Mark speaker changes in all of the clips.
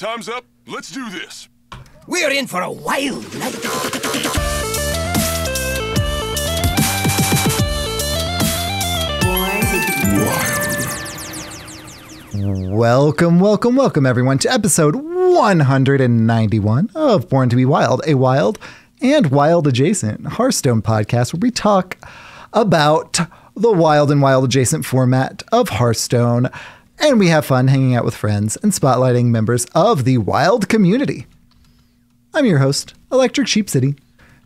Speaker 1: time's up. Let's do this.
Speaker 2: We're in for a wild night.
Speaker 3: Welcome, everyone, to episode 191 of Born to be Wild, a wild and wild adjacent Hearthstone podcast where we talk about the wild and wild adjacent format of Hearthstone, and we have fun hanging out with friends and spotlighting members of the wild community. I'm your host, ElectricSheepCity.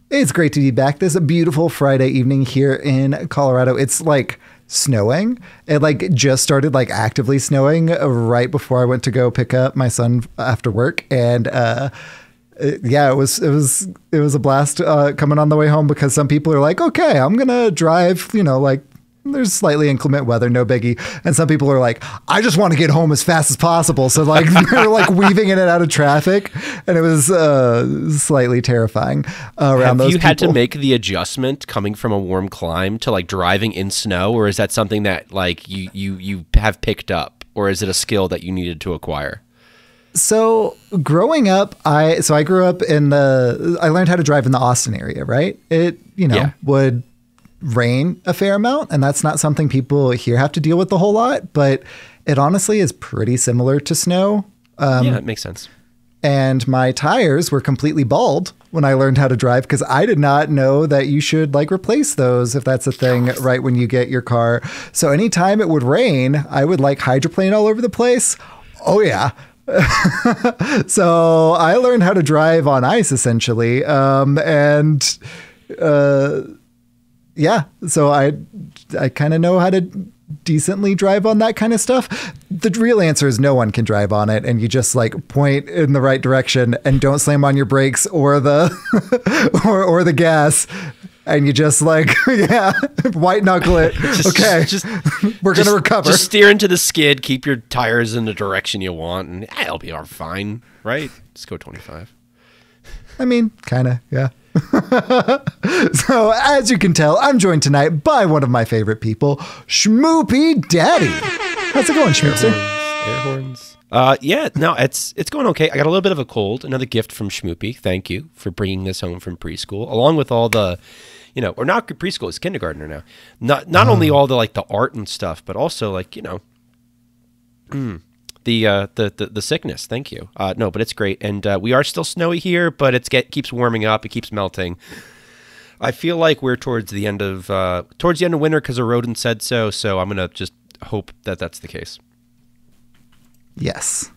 Speaker 3: It's great to be back. This is a beautiful Friday evening here in Colorado. It's like snowing. It like just started like actively snowing right before I went to go pick up my son after work, and yeah, it was a blast coming on the way home, because some people are like, okay, I'm gonna drive, like there's slightly inclement weather, no biggie, and some people are like, I just want to get home as fast as possible, so like they're like weaving in and out of traffic, and it was slightly terrifying around those people. Have you
Speaker 4: had to make the adjustment coming from a warm climb to like driving in snow, or is that something that like you have picked up, or is it a skill that you needed to acquire?
Speaker 3: So growing up, I grew up I learned how to drive in the Austin area, right? It, would rain a fair amount, and that's not something people here have to deal with a whole lot, but it honestly is pretty similar to snow.
Speaker 4: Yeah, it makes sense.
Speaker 3: And my tires were completely bald when I learned how to drive, because I did not know that you should like replace those if that's a thing right when you get your car. So anytime it would rain, I would like hydroplane all over the place. Oh yeah. So I learned how to drive on ice essentially. Yeah, so I kind of know how to decently drive on that kind of stuff. The real answer is no one can drive on it, and you just like point in the right direction and don't slam on your brakes or the or the gas, and you just like white knuckle it. We're gonna recover.
Speaker 4: Just steer into the skid, keep your tires in the direction you want, and it'll be all fine, right? Just go 25.
Speaker 3: I mean, kind of, yeah. So, as you can tell, I'm joined tonight by one of my favorite people, Schmoopydaddy. How's it going, Schmoopster?
Speaker 4: Air horns. Yeah, no, it's going okay. I got a little bit of a cold. Another gift from Schmoopy. Thank you for bringing this home from preschool, along with all the, or not preschool, it's kindergartner now. Not only all the like the art and stuff, but also like the sickness. Thank you. No, but it's great, and we are still snowy here, but keeps warming up. It keeps melting. I feel like we're towards the end of winter because the rodent said so. So I'm gonna just hope that that's the case.
Speaker 3: Yes.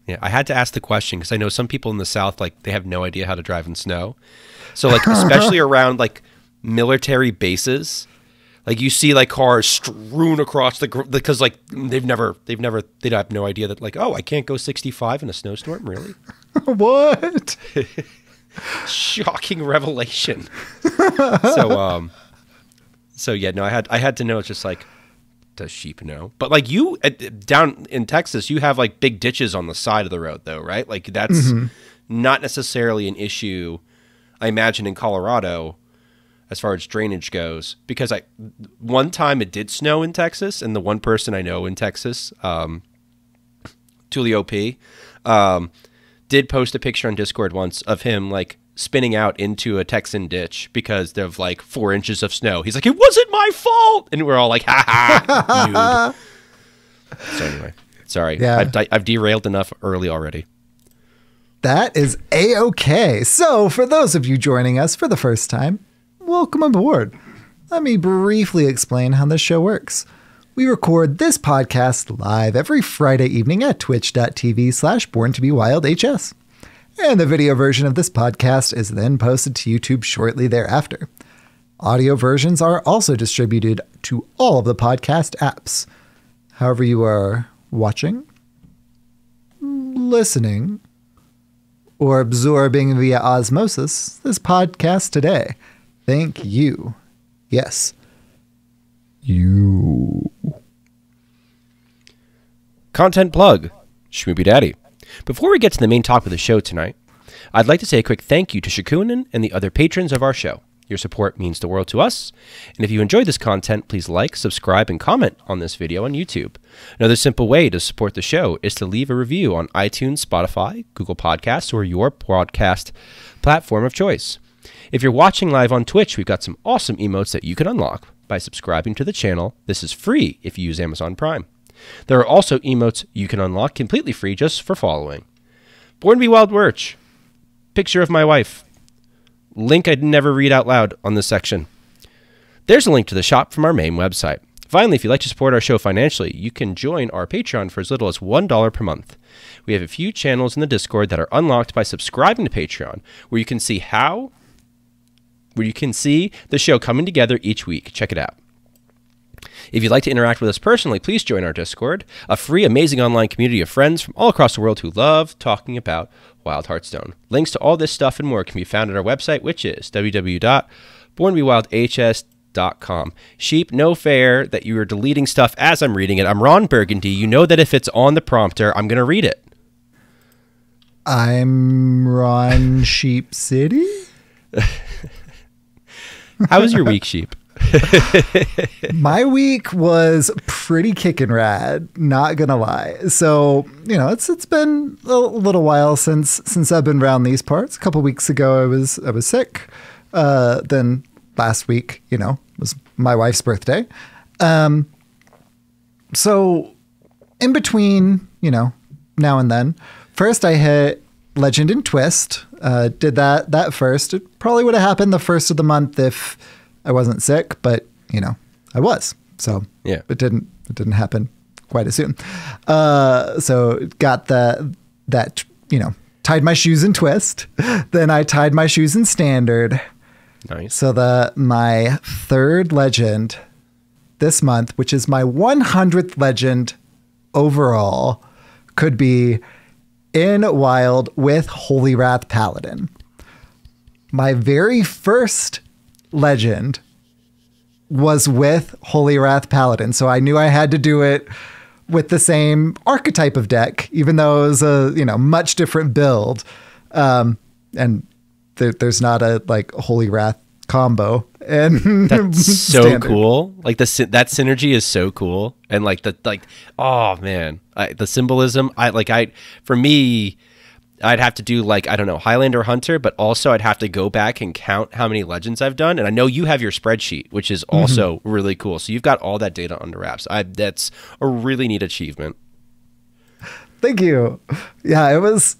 Speaker 4: Yeah. I had to ask the question because I know some people in the South like they have no idea how to drive in snow. So like especially around like military bases. Like you see like cars strewn across because like they have no idea that like, oh, I can't go 65 in a snowstorm, really?
Speaker 3: What?
Speaker 4: Shocking revelation. So yeah, no, I had to know. It's just like, does sheep know? But like you down in Texas, you have like big ditches on the side of the road though, right? Like that's not necessarily an issue, I imagine, in Colorado as far as drainage goes, because one time it did snow in Texas, and the one person I know in Texas, Tulio P, did post a picture on Discord once of him like spinning out into a Texan ditch because of like 4 inches of snow. He's like, it wasn't my fault, and we're all like, ha ha. So anyway, sorry, yeah. I've derailed enough early already.
Speaker 3: That is A-okay. So for those of you joining us for the first time, welcome aboard. Let me briefly explain how this show works. We record this podcast live every Friday evening at twitch.tv/borntobewildhs. And the video version of this podcast is then posted to YouTube shortly thereafter. Audio versions are also distributed to all of the podcast apps. However you are watching, listening, or absorbing via osmosis this podcast today, thank you. Yes. You.
Speaker 4: Content plug. Schmoopydaddy. Before we get to the main talk of the show tonight, I'd like to say a quick thank you to Shakunin and the other patrons of our show. Your support means the world to us. And if you enjoyed this content, please like, subscribe, and comment on this video on YouTube. Another simple way to support the show is to leave a review on iTunes, Spotify, Google Podcasts, or your broadcast platform of choice. If you're watching live on Twitch, we've got some awesome emotes that you can unlock by subscribing to the channel. This is free if you use Amazon Prime. There are also emotes you can unlock completely free just for following. Born to be Wild merch. Picture of my wife. Link I'd never read out loud on this section. There's a link to the shop from our main website. Finally, if you'd like to support our show financially, you can join our Patreon for as little as $1 per month. We have a few channels in the Discord that are unlocked by subscribing to Patreon, where you can see the show coming together each week. Check it out. If you'd like to interact with us personally, please join our Discord, a free, amazing online community of friends from all across the world who love talking about Wild Hearthstone. Links to all this stuff and more can be found at our website, which is www.borntobewildhs.com. Sheep, no fair that you are deleting stuff as I'm reading it. I'm Ron Burgundy. You know that if it's on the prompter, I'm going to read it.
Speaker 3: I'm Ron Sheep City.
Speaker 4: How was your week, Sheep?
Speaker 3: My week was pretty kickin' rad, not gonna lie. So, it's been a little while since I've been around these parts. A couple weeks ago I was sick. Then last week, was my wife's birthday. So in between, now and then, first I hit Legend and Twist. Did that first. It probably would have happened the first of the month if I wasn't sick, but I was. So yeah, it didn't happen quite as soon. So got that tied my shoes in Twist. Then I tied my shoes in Standard.
Speaker 4: Nice.
Speaker 3: So my third Legend this month, which is my 100th Legend overall, could be in Wild with Holy Wrath Paladin. My very first Legend was with Holy Wrath Paladin, so I knew I had to do it with the same archetype of deck, even though it was a much different build. And there's not a Holy Wrath combo. And
Speaker 4: that's so cool. Like that synergy is so cool, and oh man, the symbolism. For me, I'd have to do I don't know, Highlander Hunter, but also I'd have to go back and count how many Legends I've done. And I know you have your spreadsheet, which is also really cool. So you've got all that data under wraps. That's a really neat achievement.
Speaker 3: Thank you. Yeah, it was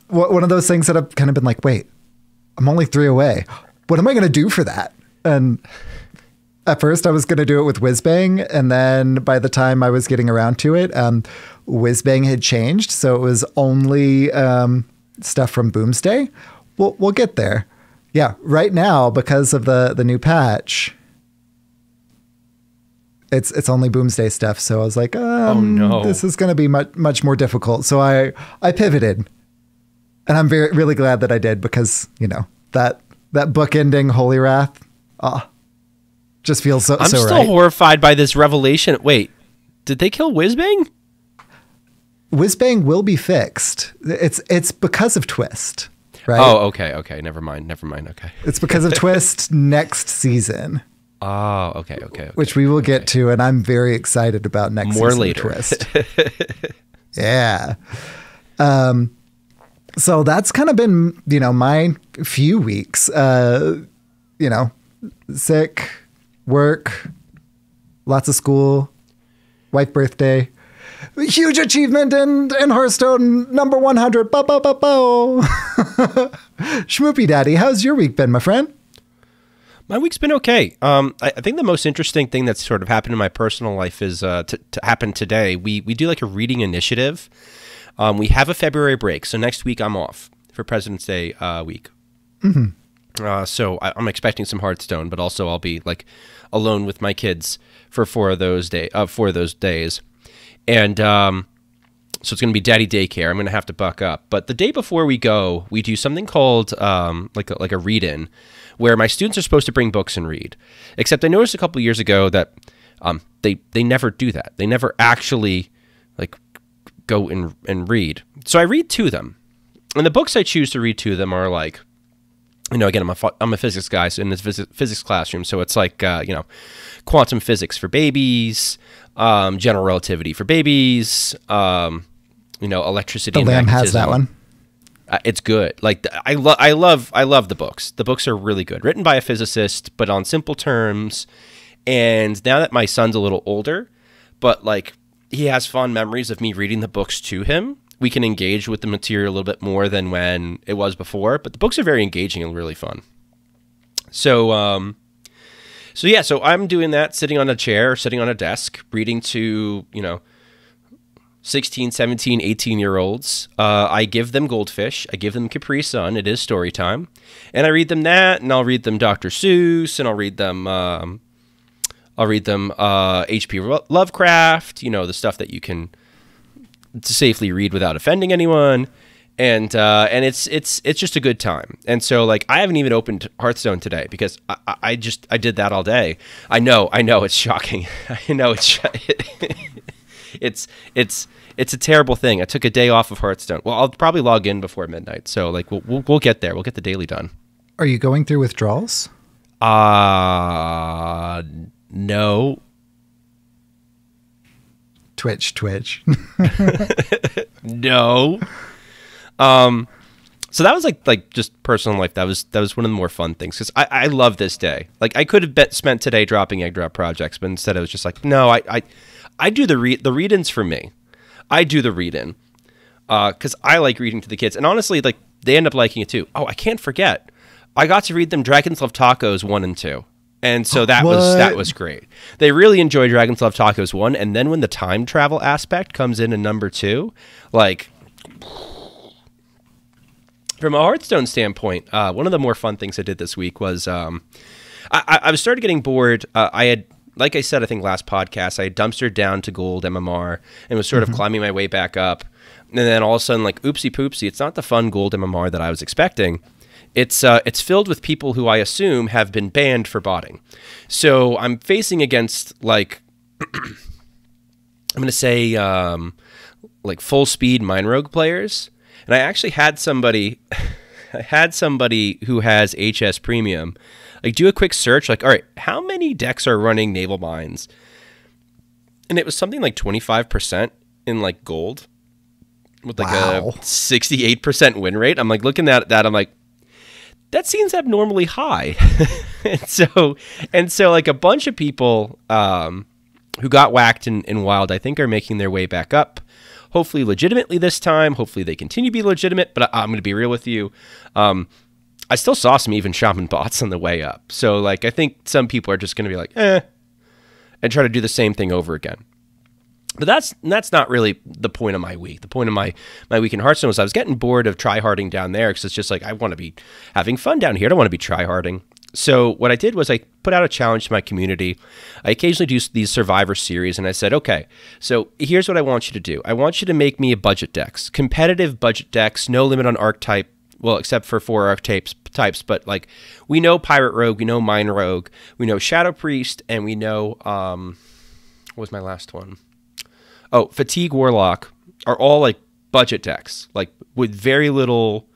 Speaker 3: one of those things that I've kind of been like, wait, I'm only 3 away. What am I going to do for that? And at first I was going to do it with Whizbang. And then by the time I was getting around to it, Whizbang had changed. So it was only stuff from Boomsday. We'll get there. Yeah, right now, because of the new patch, it's only Boomsday stuff. So I was like, oh no, this is going to be much more difficult. So I pivoted. And I'm really glad that I did, because, that book ending Holy Wrath, just feels so
Speaker 4: I'm still
Speaker 3: right.
Speaker 4: horrified by this revelation. Wait, did they kill Whizbang?
Speaker 3: Whizbang will be fixed. It's because of Twist, right?
Speaker 4: Oh, okay. Never mind. Okay.
Speaker 3: It's because of Twist next season.
Speaker 4: Oh, okay.
Speaker 3: Which we will get to, and I'm very excited about next
Speaker 4: more
Speaker 3: season
Speaker 4: later.
Speaker 3: Twist. Yeah. So that's kind of been, my few weeks. Sick, work, lots of school, wife birthday, huge achievement in Hearthstone, number 100. Schmoopydaddy, how's your week been, my friend?
Speaker 4: My week's been okay. I think the most interesting thing that's sort of happened in my personal life is to happen today. We do a reading initiative. We have a February break, so next week I'm off for President's Day week. So I'm expecting some Hearthstone, but also I'll be alone with my kids for 4 of those days. And so it's going to be daddy daycare. I'm going to have to buck up. But the day before we go, we do something called like a read-in, where my students are supposed to bring books and read. Except I noticed a couple of years ago that they never do that. They never actually go and read. So I read to them. And the books I choose to read to them are again, I'm a physics guy, so in this physics classroom, so it's like, quantum physics for babies, general relativity for babies, electricity
Speaker 3: The
Speaker 4: and
Speaker 3: Lamb
Speaker 4: magnetism.
Speaker 3: has that one.
Speaker 4: It's good. Like I love the books. The books are really good, written by a physicist, but on simple terms. And now that my son's a little older, but like he has fond memories of me reading the books to him, we can engage with the material a little bit more than when it was before. But the books are very engaging and really fun. So I'm doing that, sitting on a chair, sitting on a desk, reading to 16, 17, 18-year-olds. I give them Goldfish. I give them Capri Sun. It is story time. And I read them that, and I'll read them Dr. Seuss, and I'll read them H.P. Lovecraft, the stuff that you can safely read without offending anyone. And it's just a good time. And so like I haven't even opened Hearthstone today because I did that all day. I know it's shocking. I know it's a terrible thing. I took a day off of Hearthstone. Well, I'll probably log in before midnight. So like we'll get there. We'll get the daily done.
Speaker 3: Are you going through withdrawals?
Speaker 4: No.
Speaker 3: Twitch.
Speaker 4: No. So that was like just personal life. That was one of the more fun things because I love this day. Like I could have spent today dropping egg drop projects, but instead I was just like, no, I do the read-ins for me. I do the read-in because I like reading to the kids, and honestly, like they end up liking it too. Oh, I can't forget, I got to read them Dragons Love Tacos 1 and 2. And so that was great. They really enjoy Dragons Love Tacos 1, and then when the time travel aspect comes in number 2, like from a Hearthstone standpoint, one of the more fun things I did this week was I was started getting bored. I had, like I said, I think last podcast, I had dumpstered down to gold MMR and was sort of climbing my way back up. And then all of a sudden, like, oopsie poopsie, it's not the fun gold MMR that I was expecting. It's filled with people who I assume have been banned for botting. So I'm facing against, like, I'm going to say, like, full speed Mine Rogue players. And I actually had somebody, who has HS Premium, like, do a quick search, like, all right, how many decks are running Naval Mines? And it was something like 25% in, like, gold with, like, a 68% win rate. I'm, like, looking at that, I'm like, that seems abnormally high. and so like a bunch of people who got whacked in Wild, I think, are making their way back up. Hopefully legitimately this time. Hopefully they continue to be legitimate, but I'm going to be real with you. I still saw some even shaman bots on the way up. So like I think some people are just going to be like, and try to do the same thing over again. But that's not really the point of my week. The point of my week in Hearthstone was I was getting bored of tryharding down there because it's just like I want to be having fun down here. I don't want to be tryharding. So what I did was I put out a challenge to my community. I occasionally do these Survivor series, and I said, okay, so here's what I want you to do. I want you to make me a budget decks, competitive budget decks, no limit on archetype, well, except for 4 archetypes, but like we know Pirate Rogue, we know Mine Rogue, we know Shadow Priest, and we know, what was my last one? Oh, Fatigue Warlock are all like budget decks, like with very little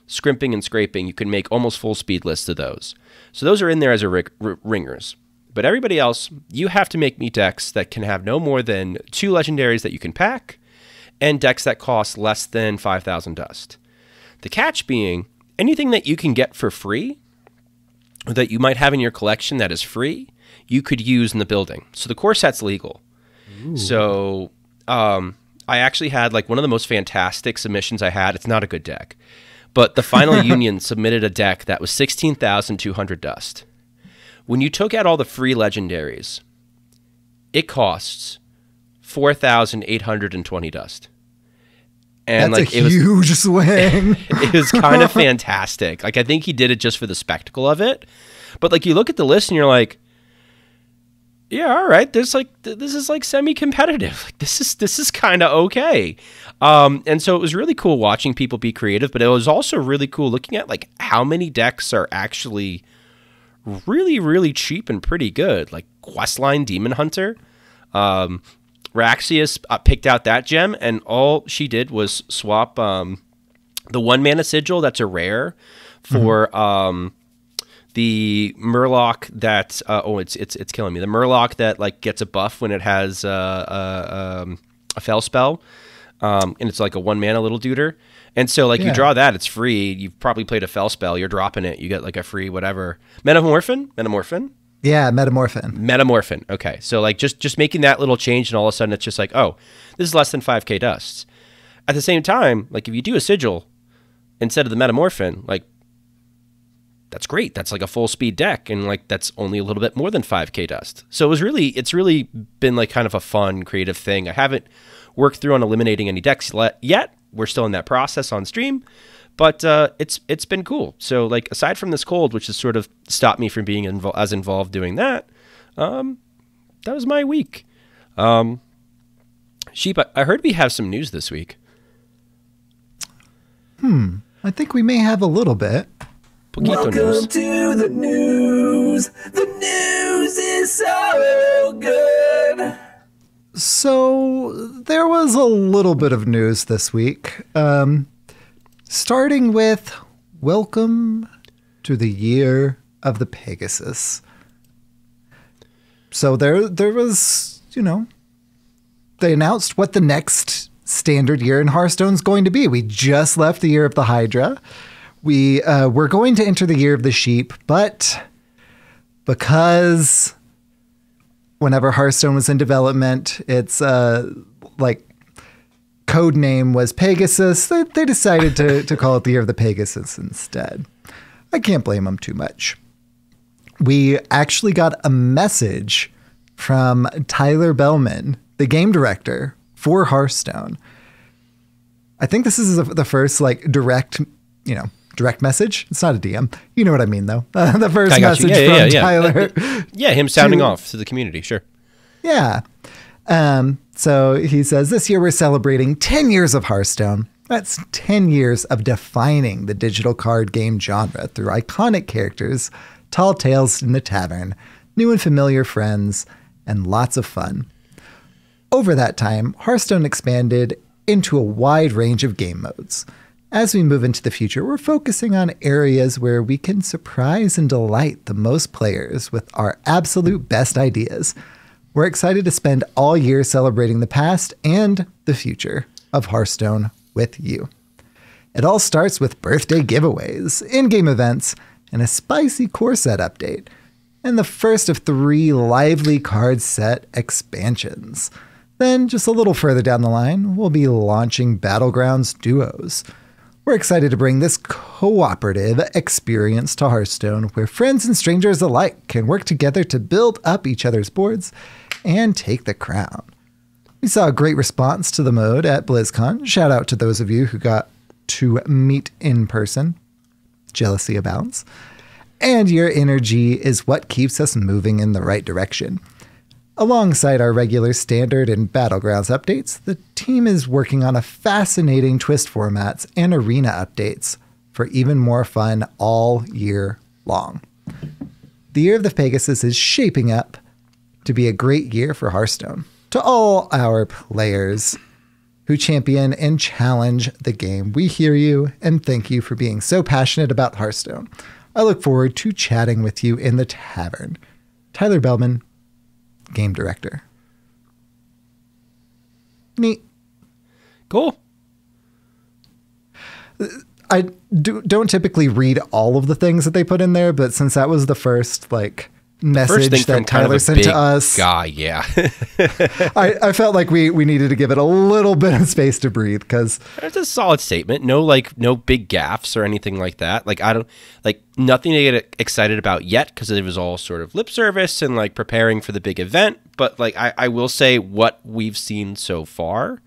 Speaker 4: scrimping and scraping. You can make almost full speed lists of those. So those are in there as a ringers. But everybody else, you have to make me decks that can have no more than 2 legendaries that you can pack and decks that cost less than 5,000 dust. The catch being anything that you can get for free or that you might have in your collection that is free, you could use in the building. So the core set's legal. Ooh. So I actually had like one of the most fantastic submissions I had. It's not a good deck, but the Final Union submitted a deck that was 16,200 dust. When you took out all the free legendaries, it costs 4,820 dust. And
Speaker 3: that's like a huge swing.
Speaker 4: It was kind of fantastic. Like I think he did it just for the spectacle of it. But like you look at the list and you're like, yeah, all right. There's like this is like semi-competitive. Like this is kind of okay. And so it was really cool watching people be creative, but it was also really cool looking at like how many decks are actually really, really cheap and pretty good. Like Questline Demon Hunter, Raxius picked out that gem, and all she did was swap the 1 mana sigil that's a rare for the Murloc that it's killing me. The Murloc that like gets a buff when it has a Fell spell, and it's like a 1 mana little duder. And so like you draw that, it's free. You've probably played a Fell spell. You're dropping it. You get like a free whatever Metamorphin.
Speaker 3: Yeah, Metamorphin.
Speaker 4: Okay, so like just making that little change, and all of a sudden it's just like, oh, this is less than 5k dusts. At the same time, like if you do a Sigil instead of the Metamorphin, like that's great. That's like a full speed deck, and like that's only a little bit more than 5k dust. So it's really been like kind of a fun, creative thing. I haven't worked through on eliminating any decks yet. We're still in that process on stream, but it's been cool. So like aside from this cold, which has sort of stopped me from being as involved doing that, that was my week. Sheep, I heard we have some news this week.
Speaker 3: I think we may have a little bit.
Speaker 2: Welcome to the news. The news is so good.
Speaker 3: So there was a little bit of news this week, starting with welcome to the year of the Pegasus. So there was, they announced what the next standard year in Hearthstone is going to be. We just left the year of the Hydra. We're going to enter the year of the Sheep, but because whenever Hearthstone was in development, its code name was Pegasus. They decided to call it the year of the Pegasus instead. I can't blame them too much. We actually got a message from Tyler Bellman, the game director for Hearthstone. I think this is the first direct message. It's not a DM. You know what I mean, though. The first message from Tyler.
Speaker 4: Yeah, him sounding off to the community, sure.
Speaker 3: Yeah. So he says, this year we're celebrating 10 years of Hearthstone. That's 10 years of defining the digital card game genre through iconic characters, tall tales in the tavern, new and familiar friends, and lots of fun. Over that time, Hearthstone expanded into a wide range of game modes. As we move into the future, we're focusing on areas where we can surprise and delight the most players with our absolute best ideas. We're excited to spend all year celebrating the past and the future of Hearthstone with you. It all starts with birthday giveaways, in-game events, and a spicy core set update, and the first of 3 lively card set expansions. Then, just a little further down the line, we'll be launching Battlegrounds Duos. We're excited to bring this cooperative experience to Hearthstone, where friends and strangers alike can work together to build up each other's boards and take the crown. We saw a great response to the mode at BlizzCon. Shout out to those of you who got to meet in person. Jealousy abounds. And your energy is what keeps us moving in the right direction. Alongside our regular standard and Battlegrounds updates, the team is working on a fascinating twist formats and arena updates for even more fun all year long. The year of the Pegasus is shaping up to be a great year for Hearthstone. To all our players who champion and challenge the game, we hear you and thank you for being so passionate about Hearthstone. I look forward to chatting with you in the tavern. Tyler Bellman, Game Director. Neat.
Speaker 4: Cool.
Speaker 3: I don't typically read all of the things that they put in there, but since that was the first message that Tyler sent to us,
Speaker 4: guy, yeah.
Speaker 3: I felt like we needed to give it a little bit of space to breathe, because
Speaker 4: it's a solid statement. No big gaffes or anything like that. Nothing to get excited about yet, because it was all sort of lip service and preparing for the big event. But I will say what we've seen so far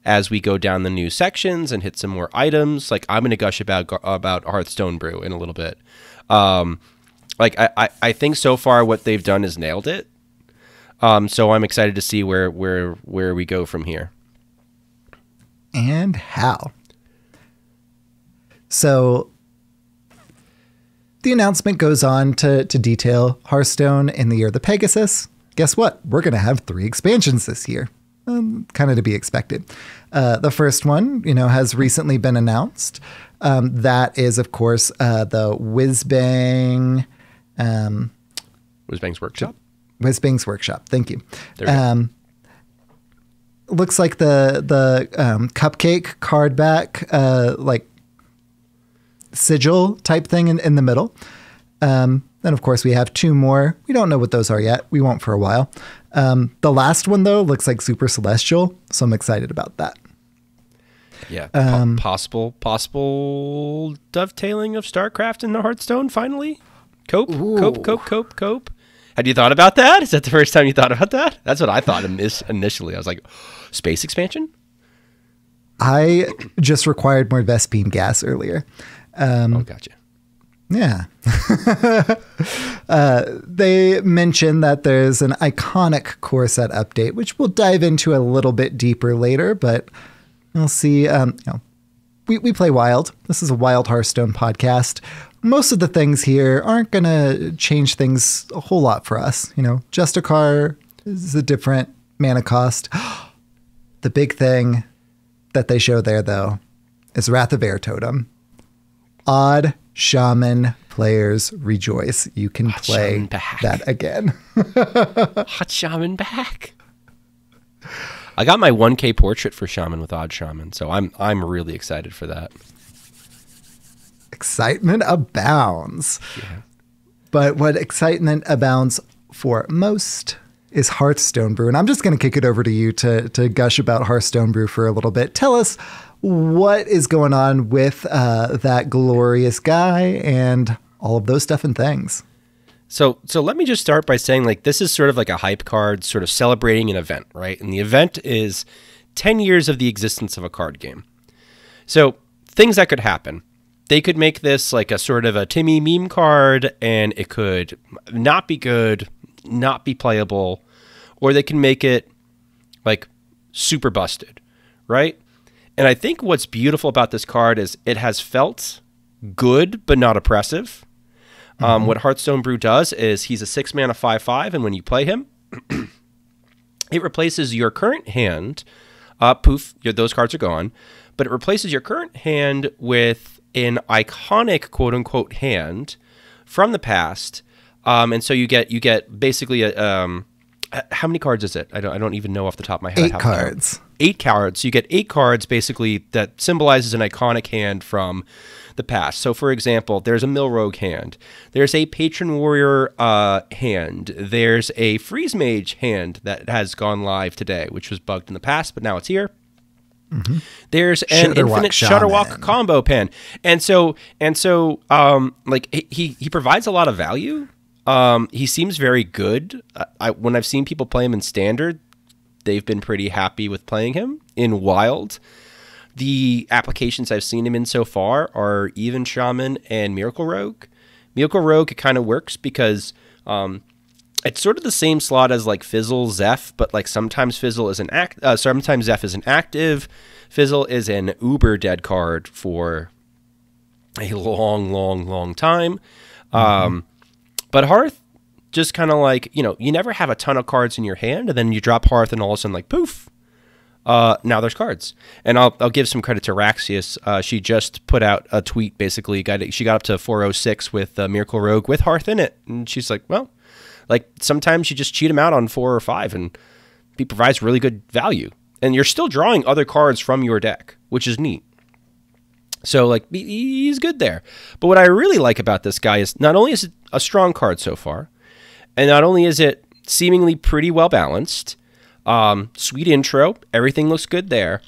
Speaker 4: as we go down the new sections and hit some more items. I'm going to gush about Hearthstone Brew in a little bit. I think so far what they've done is nailed it. So I'm excited to see where we go from here.
Speaker 3: And how. So the announcement goes on to detail Hearthstone in the year of the Pegasus. Guess what? We're going to have 3 expansions this year. kind of to be expected. The first one, has recently been announced. That is, of course, the Whizbang.
Speaker 4: Whizbang's Workshop?
Speaker 3: Whizbang's Workshop. Thank you.
Speaker 4: There we go.
Speaker 3: Looks like the cupcake card back, like sigil type thing in the middle. Then, of course, we have 2 more. We don't know what those are yet. We won't for a while. The last one, though, looks like Super Celestial, so I'm excited about that.
Speaker 4: Yeah, possible dovetailing of StarCraft into Hearthstone, finally? Cope. Had you thought about that? Is that the first time you thought about that? That's what I thought initially. I was like, space expansion?
Speaker 3: I just required more Vespene gas earlier.
Speaker 4: Gotcha.
Speaker 3: Yeah. They mentioned that there's an iconic core set update, which we'll dive into a little bit deeper later, but we'll see. We play Wild. This is a Wild Hearthstone podcast. Most of the things here aren't going to change things a whole lot for us. Justicar is a different mana cost. The big thing that they show there, though, is Wrath of Air Totem. Odd Shaman players rejoice. You can play that again.
Speaker 4: Hot Shaman back. I got my 1K portrait for Shaman with Odd Shaman, so I'm really excited for that.
Speaker 3: Excitement abounds.
Speaker 4: Yeah.
Speaker 3: But what excitement abounds for most is Hearthstone Brew. And I'm just going to kick it over to you to gush about Hearthstone Brew for a little bit. Tell us what is going on with that glorious guy and all of those stuff and things.
Speaker 4: So let me just start by saying, like, this is sort of like a hype card, sort of celebrating an event, right? And the event is 10 years of the existence of a card game. So things that could happen. They could make this like a sort of a Timmy meme card, and it could not be good, not be playable, or they can make it like super busted, right? And I think what's beautiful about this card is it has felt good but not oppressive. What Hearthstone Brew does is he's a 6-mana 5/5, and when you play him, it replaces your current hand. Poof, those cards are gone, but it replaces your current hand with an iconic quote-unquote hand from the past. And so you get basically how many cards is it? I don't even know off the top of my head.
Speaker 3: 8 cards.
Speaker 4: 8 cards. So you get 8 cards basically that symbolizes an iconic hand from the past. So for example, there's a Millrogue hand. There's a Patron Warrior hand. There's a Freeze Mage hand that has gone live today, which was bugged in the past, but now it's here. Mm-hmm. There's an infinite Shutterwalk combo pen. And so like he provides a lot of value. He seems very good. When I've seen people play him in Standard, they've been pretty happy with playing him. In Wild, the applications I've seen him in so far are even Shaman and Miracle Rogue. Miracle Rogue, it kind of works because it's sort of the same slot as like Fizzle, Zeph, but like sometimes Fizzle is sometimes Zeph isn't active. Fizzle is an uber dead card for a long time. But Hearth, just kind of like, you never have a ton of cards in your hand, and then you drop Hearth, and all of a sudden, like, poof, now there's cards. And I'll give some credit to Raxius. She just put out a tweet, basically. She got up to 406 with Miracle Rogue with Hearth in it. And she's like, well, like, sometimes you just cheat him out on 4 or 5, and he provides really good value. And you're still drawing other cards from your deck, which is neat. So, like, he's good there. But what I really like about this guy is not only is it a strong card so far, and not only is it seemingly pretty well balanced, sweet intro, everything looks good there,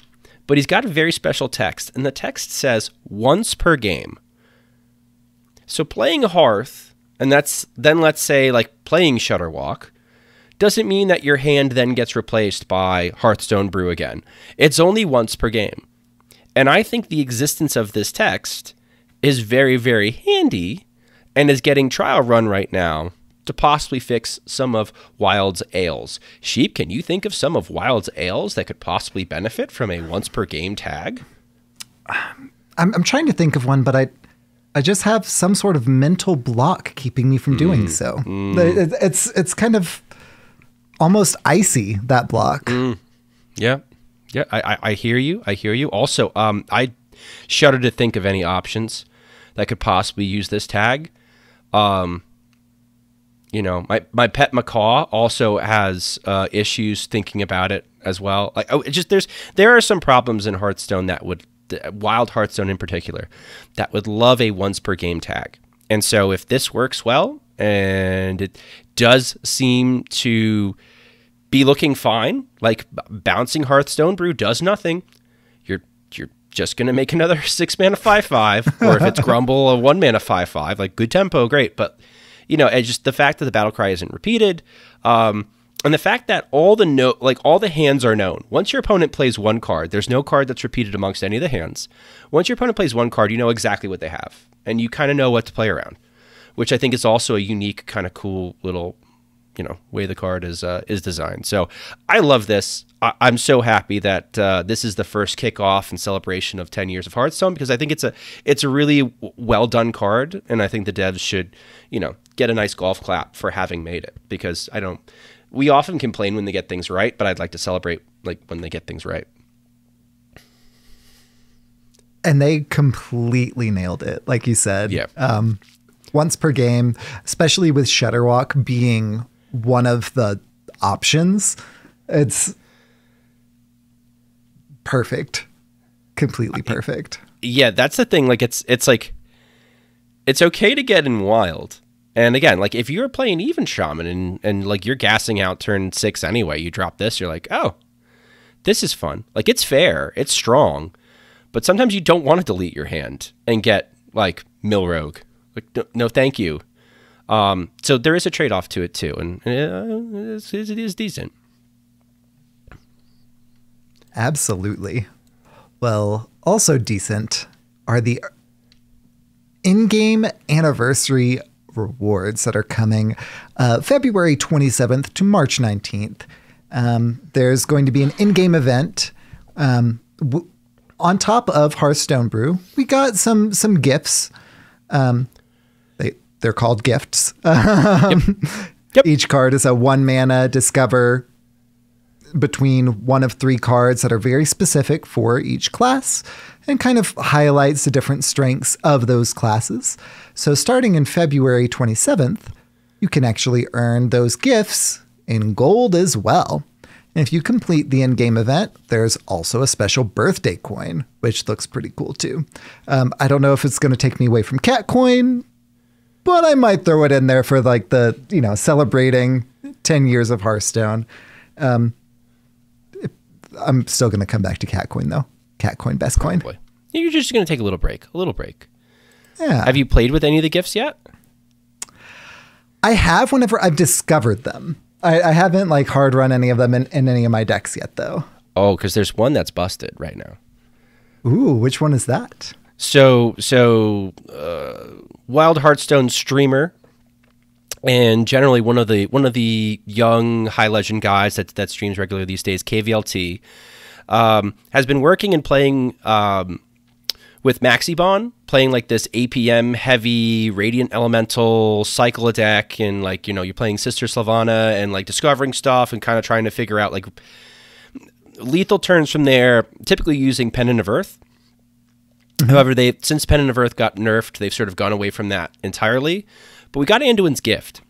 Speaker 4: but he's got a very special text, and the text says once per game. So playing Hearth, and then let's say like playing Shutterwalk, doesn't mean that your hand then gets replaced by Hearthstone Brew again. It's only once per game. And I think the existence of this text is very, very handy and is getting trial run right now to possibly fix some of Wild's ails. Sheep, can you think of some of Wild's ails that could possibly benefit from a once per game tag?
Speaker 3: I'm trying to think of one, but I just have some sort of mental block keeping me from doing so. It's kind of almost icy, that block.
Speaker 4: Yeah. Yeah, I hear you. I hear you. Also, I shudder to think of any options that could possibly use this tag. You know, my pet macaw also has issues thinking about it as well. Like, there are some problems in Hearthstone Wild Hearthstone in particular, that would love a once per game tag. And so if this works well, and it does seem to be looking fine, like bouncing Hearthstone Brew does nothing, you're just going to make another 6 mana 5/5, or if it's Grumble, a 1 mana 5/5, like good tempo, great. But, you know, it's just the fact that the battle cry isn't repeated, and the fact that all the hands are known. Once your opponent plays one card, there's no card that's repeated amongst any of the hands. Once your opponent plays one card, you know exactly what they have, and you kind of know what to play around, which I think is also a unique, kind of cool little, you know, way the card is designed. So I love this. I'm so happy that this is the first kickoff and celebration of 10 years of Hearthstone, because I think it's a really well done card, and I think the devs should, you know, get a nice golf clap for having made it, because we often complain when they get things right, but I'd like to celebrate like when they get things right.
Speaker 3: And they completely nailed it, like you said.
Speaker 4: Yeah.
Speaker 3: Once per game, especially with Shudderwalk being one of the options, it's perfect. Completely perfect.
Speaker 4: Yeah, that's the thing. Like it's like, it's okay to get in Wild. And again, like if you're playing even Shaman and like you're gassing out turn 6 anyway, you drop this, you're like, oh, this is fun. Like it's fair, it's strong, but sometimes you don't want to delete your hand and get like Mill Rogue. Like, no, thank you. So there is a trade-off to it too, and it is decent.
Speaker 3: Absolutely. Well, also decent are the in-game anniversary rewards that are coming February 27th to March 19th. There's going to be an in-game event. On top of Hearthstone Brew, we got some gifts. They're called gifts.
Speaker 4: Yep.
Speaker 3: Each card is a 1 mana discover between one of 3 cards that are very specific for each class, and kind of highlights the different strengths of those classes. So starting in February 27th, you can actually earn those gifts in gold as well. And if you complete the in-game event, there's also a special birthday coin, which looks pretty cool too. I don't know if it's going to take me away from Cat Coin, but I might throw it in there for like the, you know, celebrating 10 years of Hearthstone. I'm still going to come back to Cat Coin though. Cat Coin, best coin.
Speaker 4: Probably. You're just going to take a little break.
Speaker 3: Yeah.
Speaker 4: Have you played with any of the gifts yet?
Speaker 3: I have whenever I've discovered them. I haven't like hard run any of them in any of my decks yet though.
Speaker 4: Oh, because there's one that's busted right now.
Speaker 3: Ooh, which one is that?
Speaker 4: So Wild Hearthstone streamer, and generally one of the young high legend guys that streams regularly these days, KVLT, has been working and playing with Maxibon, playing like this APM heavy Radiant Elemental cycle a deck, and like, you know, you're playing Sister Slavana and like discovering stuff and kind of trying to figure out like lethal turns from there, typically using Pendant of Earth. However, since Pendant of Earth got nerfed, they've sort of gone away from that entirely. But we got Anduin's Gift.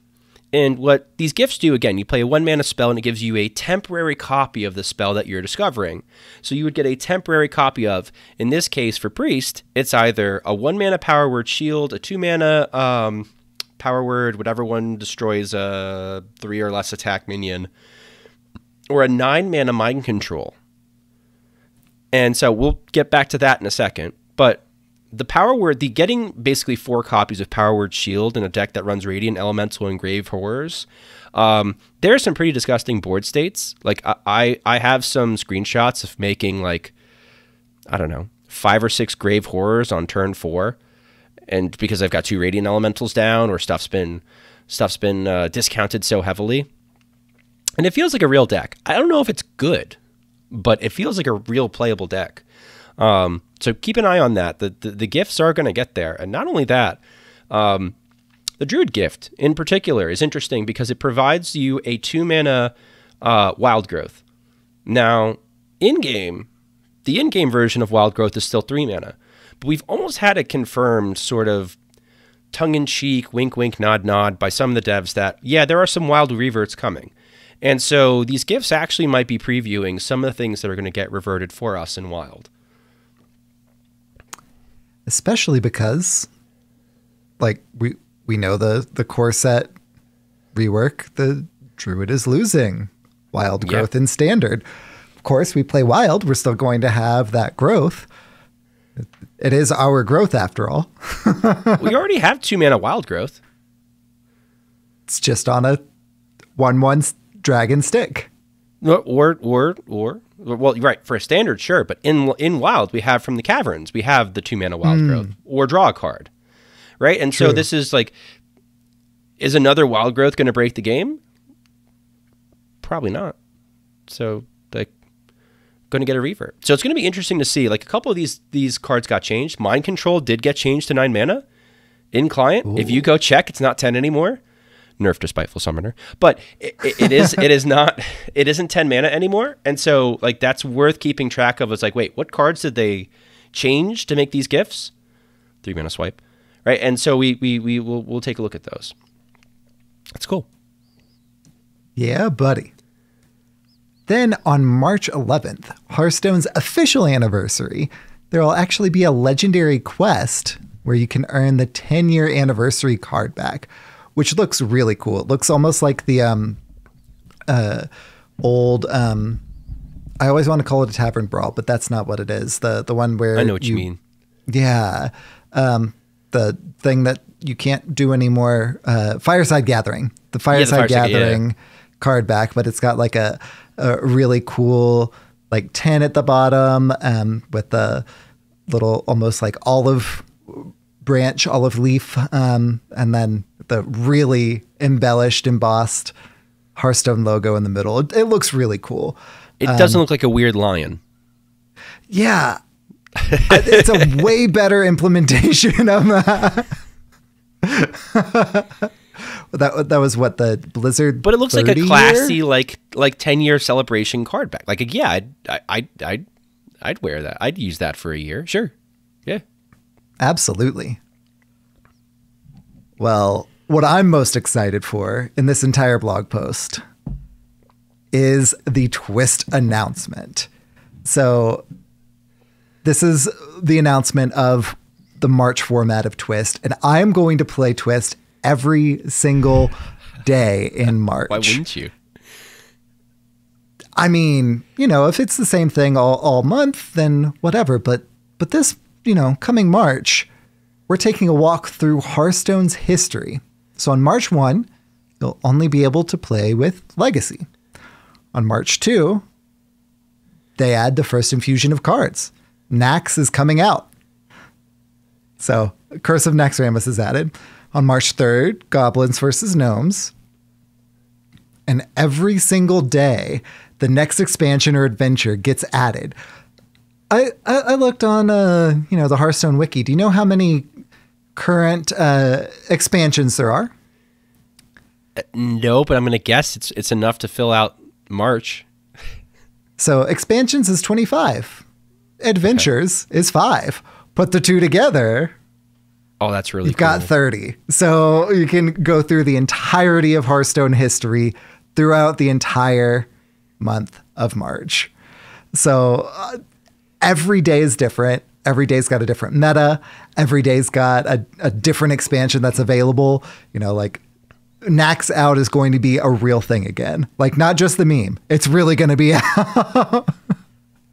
Speaker 4: And what these gifts do, again, you play a 1 mana spell and it gives you a temporary copy of the spell that you're discovering. So you would get a temporary copy of, in this case for Priest, it's either a 1 mana Power Word Shield, a 2 mana Power Word, whatever one destroys a 3 or less attack minion, or a 9 mana Mind Control. And so we'll get back to that in a second. But the Power Word, getting basically 4 copies of Power Word Shield in a deck that runs Radiant Elemental and Grave Horrors, there are some pretty disgusting board states. Like I have some screenshots of making like, I don't know, 5 or 6 Grave Horrors on turn 4, and because I've got 2 Radiant Elementals down, or stuff's been discounted so heavily, and it feels like a real deck. I don't know if it's good, but it feels like a real playable deck. So keep an eye on that. The gifts are going to get there. And not only that, the Druid gift in particular is interesting because it provides you a 2 mana Wild Growth. Now, in-game, the in-game version of Wild Growth is still 3 mana. But we've almost had it confirmed sort of tongue-in-cheek, wink-wink, nod-nod by some of the devs that, yeah, there are some wild reverts coming. And so these gifts actually might be previewing some of the things that are going to get reverted for us in Wild.
Speaker 3: Especially because, like, we know the core set rework, the Druid is losing Wild Growth in Standard. Of course, we play Wild, we're still going to have that growth. It is our growth after all.
Speaker 4: We already have 2 mana Wild Growth.
Speaker 3: It's just on a 1/1 dragon stick.
Speaker 4: Or well, right, for a standard, sure, but in Wild, we have from the Caverns, we have the 2 mana Wild Growth, or draw a card, right? And so this is like, is another Wild Growth going to break the game? Probably not. So, like, going to get a revert. So it's going to be interesting to see, like, a couple of these cards got changed. Mind Control did get changed to 9 mana in client. Ooh. If you go check, it's not 10 anymore. Nerf to Spiteful Summoner, but it isn't 10 mana anymore. And so, like, that's worth keeping track of. It's like, wait, what cards did they change to make these gifts? 3 mana swipe, right? And so we'll take a look at those. That's cool.
Speaker 3: Yeah, buddy. Then on March 11th, Hearthstone's official anniversary, there will actually be a legendary quest where you can earn the 10-year anniversary card back, which looks really cool. It looks almost like the old, I always want to call it a Tavern Brawl, but that's not what it is. The one where
Speaker 4: I know what you mean.
Speaker 3: Yeah. The thing that you can't do anymore, Fireside Gathering. The Fireside Gathering card back, but it's got like a really cool like 10 at the bottom with the little almost like olive branch, olive leaf, and then the really embellished, embossed Hearthstone logo in the middle. It looks really cool.
Speaker 4: It doesn't look like a weird lion.
Speaker 3: Yeah. It's a way better implementation of that. That was what, the Blizzard.
Speaker 4: But it looks like a classy like 10-year celebration card back. Like, yeah, I'd wear that. I'd use that for a year. Sure. Yeah.
Speaker 3: Absolutely. Well, what I'm most excited for in this entire blog post is the Twist announcement. So this is the announcement of the March format of Twist, and I'm going to play Twist every single day in March.
Speaker 4: Why wouldn't you?
Speaker 3: I mean, you know, if it's the same thing all month, then whatever. But this, you know, coming March, we're taking a walk through Hearthstone's history. So on March 1, you'll only be able to play with Legacy. On March 2, they add the first infusion of cards. Nax is coming out. So Curse of Naxxramas is added. On March 3rd, Goblins versus Gnomes. And every single day, the next expansion or adventure gets added. I looked on the Hearthstone wiki. Do you know how many current expansions there are?
Speaker 4: No, but I'm going to guess it's enough to fill out March.
Speaker 3: So expansions is 25. Adventures is 5. Put the two together.
Speaker 4: Oh, that's really
Speaker 3: You've got 30. So you can go through the entirety of Hearthstone history throughout the entire month of March. So every day is different. Every day's got a different meta. Every day's got a different expansion that's available. You know, like Nax out is going to be a real thing again. Like, not just the meme. It's really going to be out.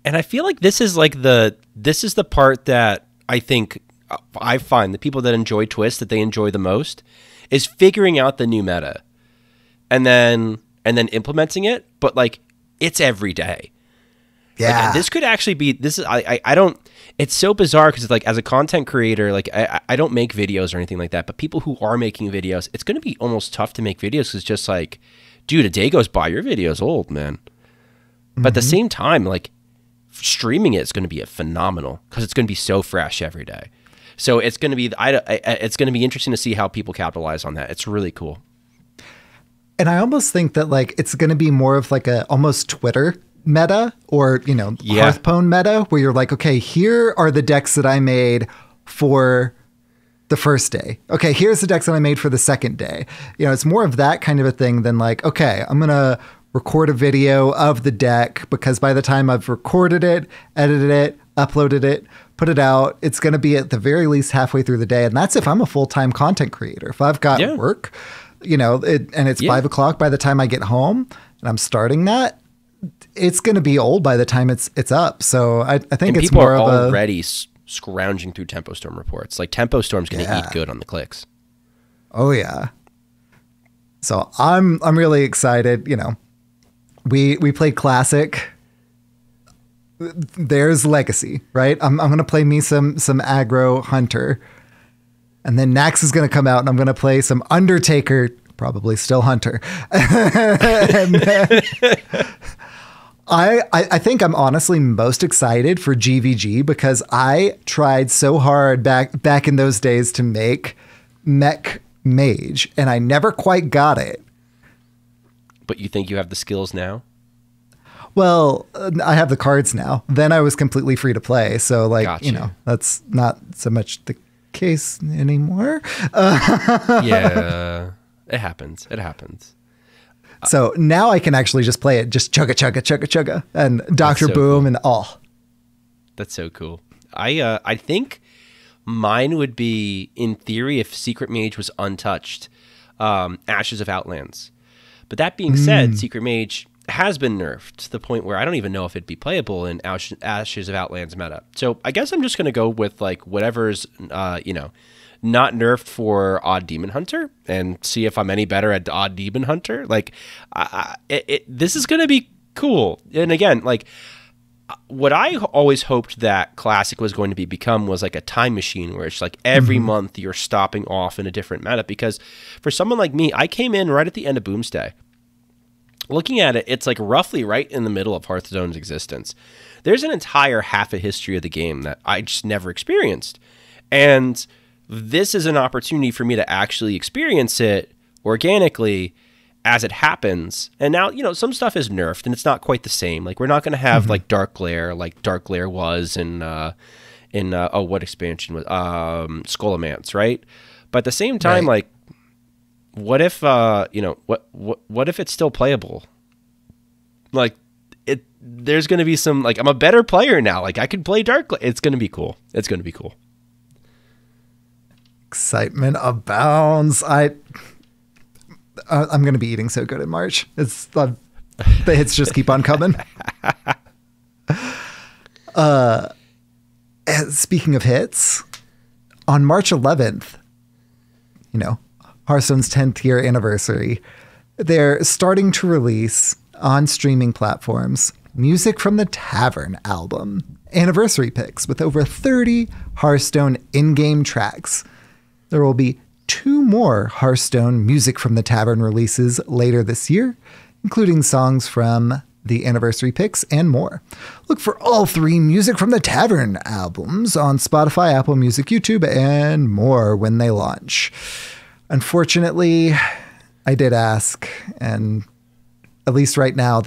Speaker 4: And I feel like this is the part that I think I find the people that enjoy Twist, that they enjoy the most, is figuring out the new meta and then implementing it. But like, it's every day.
Speaker 3: Yeah.
Speaker 4: Like, this could actually be, I don't, it's so bizarre because it's like, as a content creator, like I don't make videos or anything like that, but people who are making videos, it's going to be almost tough to make videos because it's just like, dude, a day goes by, your video's old, man. But at the same time, like, streaming it is going to be a phenomenal because it's going to be so fresh every day. So it's going to be, it's going to be interesting to see how people capitalize on that. It's really cool.
Speaker 3: And I almost think that like it's going to be more of like a almost Twitter meta or, Hearthstone meta, where you're like, okay, here are the decks that I made for the first day. Okay, here's the decks that I made for the second day. It's more of that kind of a thing than like, okay, I'm going to record a video of the deck because by the time I've recorded it, edited it, uploaded it, put it out, it's going to be at the very least halfway through the day. And that's if I'm a full-time content creator. If I've got work, and it's 5 o'clock by the time I get home and I'm starting that, it's going to be old by the time it's up. So I think it's more of
Speaker 4: people are already scrounging through Tempo Storm reports. Like Tempo Storm's going to eat good on the clicks.
Speaker 3: Oh yeah. So I'm really excited. We played Classic. There's Legacy, right? I'm going to play me some aggro Hunter. And then Nax is going to come out and I'm going to play some Undertaker, probably still Hunter. And then I think I'm honestly most excited for GVG because I tried so hard back in those days to make Mech Mage and I never quite got it.
Speaker 4: But you think you have the skills now?
Speaker 3: Well, I have the cards now. Then I was completely free to play. So that's not so much the case anymore.
Speaker 4: Yeah, it happens. It happens.
Speaker 3: So now I can actually just play it, just chugga, and Dr. Boom and all.
Speaker 4: That's so cool. I think mine would be, in theory, if Secret Mage was untouched, Ashes of Outlands. But that being said, Secret Mage has been nerfed to the point where I don't even know if it'd be playable in Ashes of Outlands meta. So I guess I'm just going to go with like whatever's, not nerfed for Odd Demon Hunter and see if I'm any better at Odd Demon Hunter. Like, this is going to be cool. And again, like, what I always hoped that Classic was going to become was like a time machine where it's like every month you're stopping off in a different meta. Because for someone like me, I came in right at the end of Boomsday. Looking at it, it's like roughly right in the middle of Hearthstone's existence. There's an entire half a history of the game that I just never experienced. And this is an opportunity for me to actually experience it organically as it happens. And now, some stuff is nerfed and it's not quite the same. Like, we're not going to have like Dark Glare was in what expansion was Skullomance, right? But at the same time, like, what if what if it's still playable? Like, there's going to be some, like, I'm a better player now. Like, I can play Dark Glare. It's going to be cool. It's going to be cool.
Speaker 3: Excitement abounds. I'm going to be eating so good in March. The hits just keep on coming. Speaking of hits, on March 11th, Hearthstone's 10th year anniversary, they're starting to release on streaming platforms Music from the Tavern album anniversary picks with over 30 Hearthstone in-game tracks. There will be 2 more Hearthstone Music from the Tavern releases later this year, including songs from the anniversary picks and more. Look for all 3 Music from the Tavern albums on Spotify, Apple Music, YouTube, and more when they launch. Unfortunately, I did ask, and at least right now,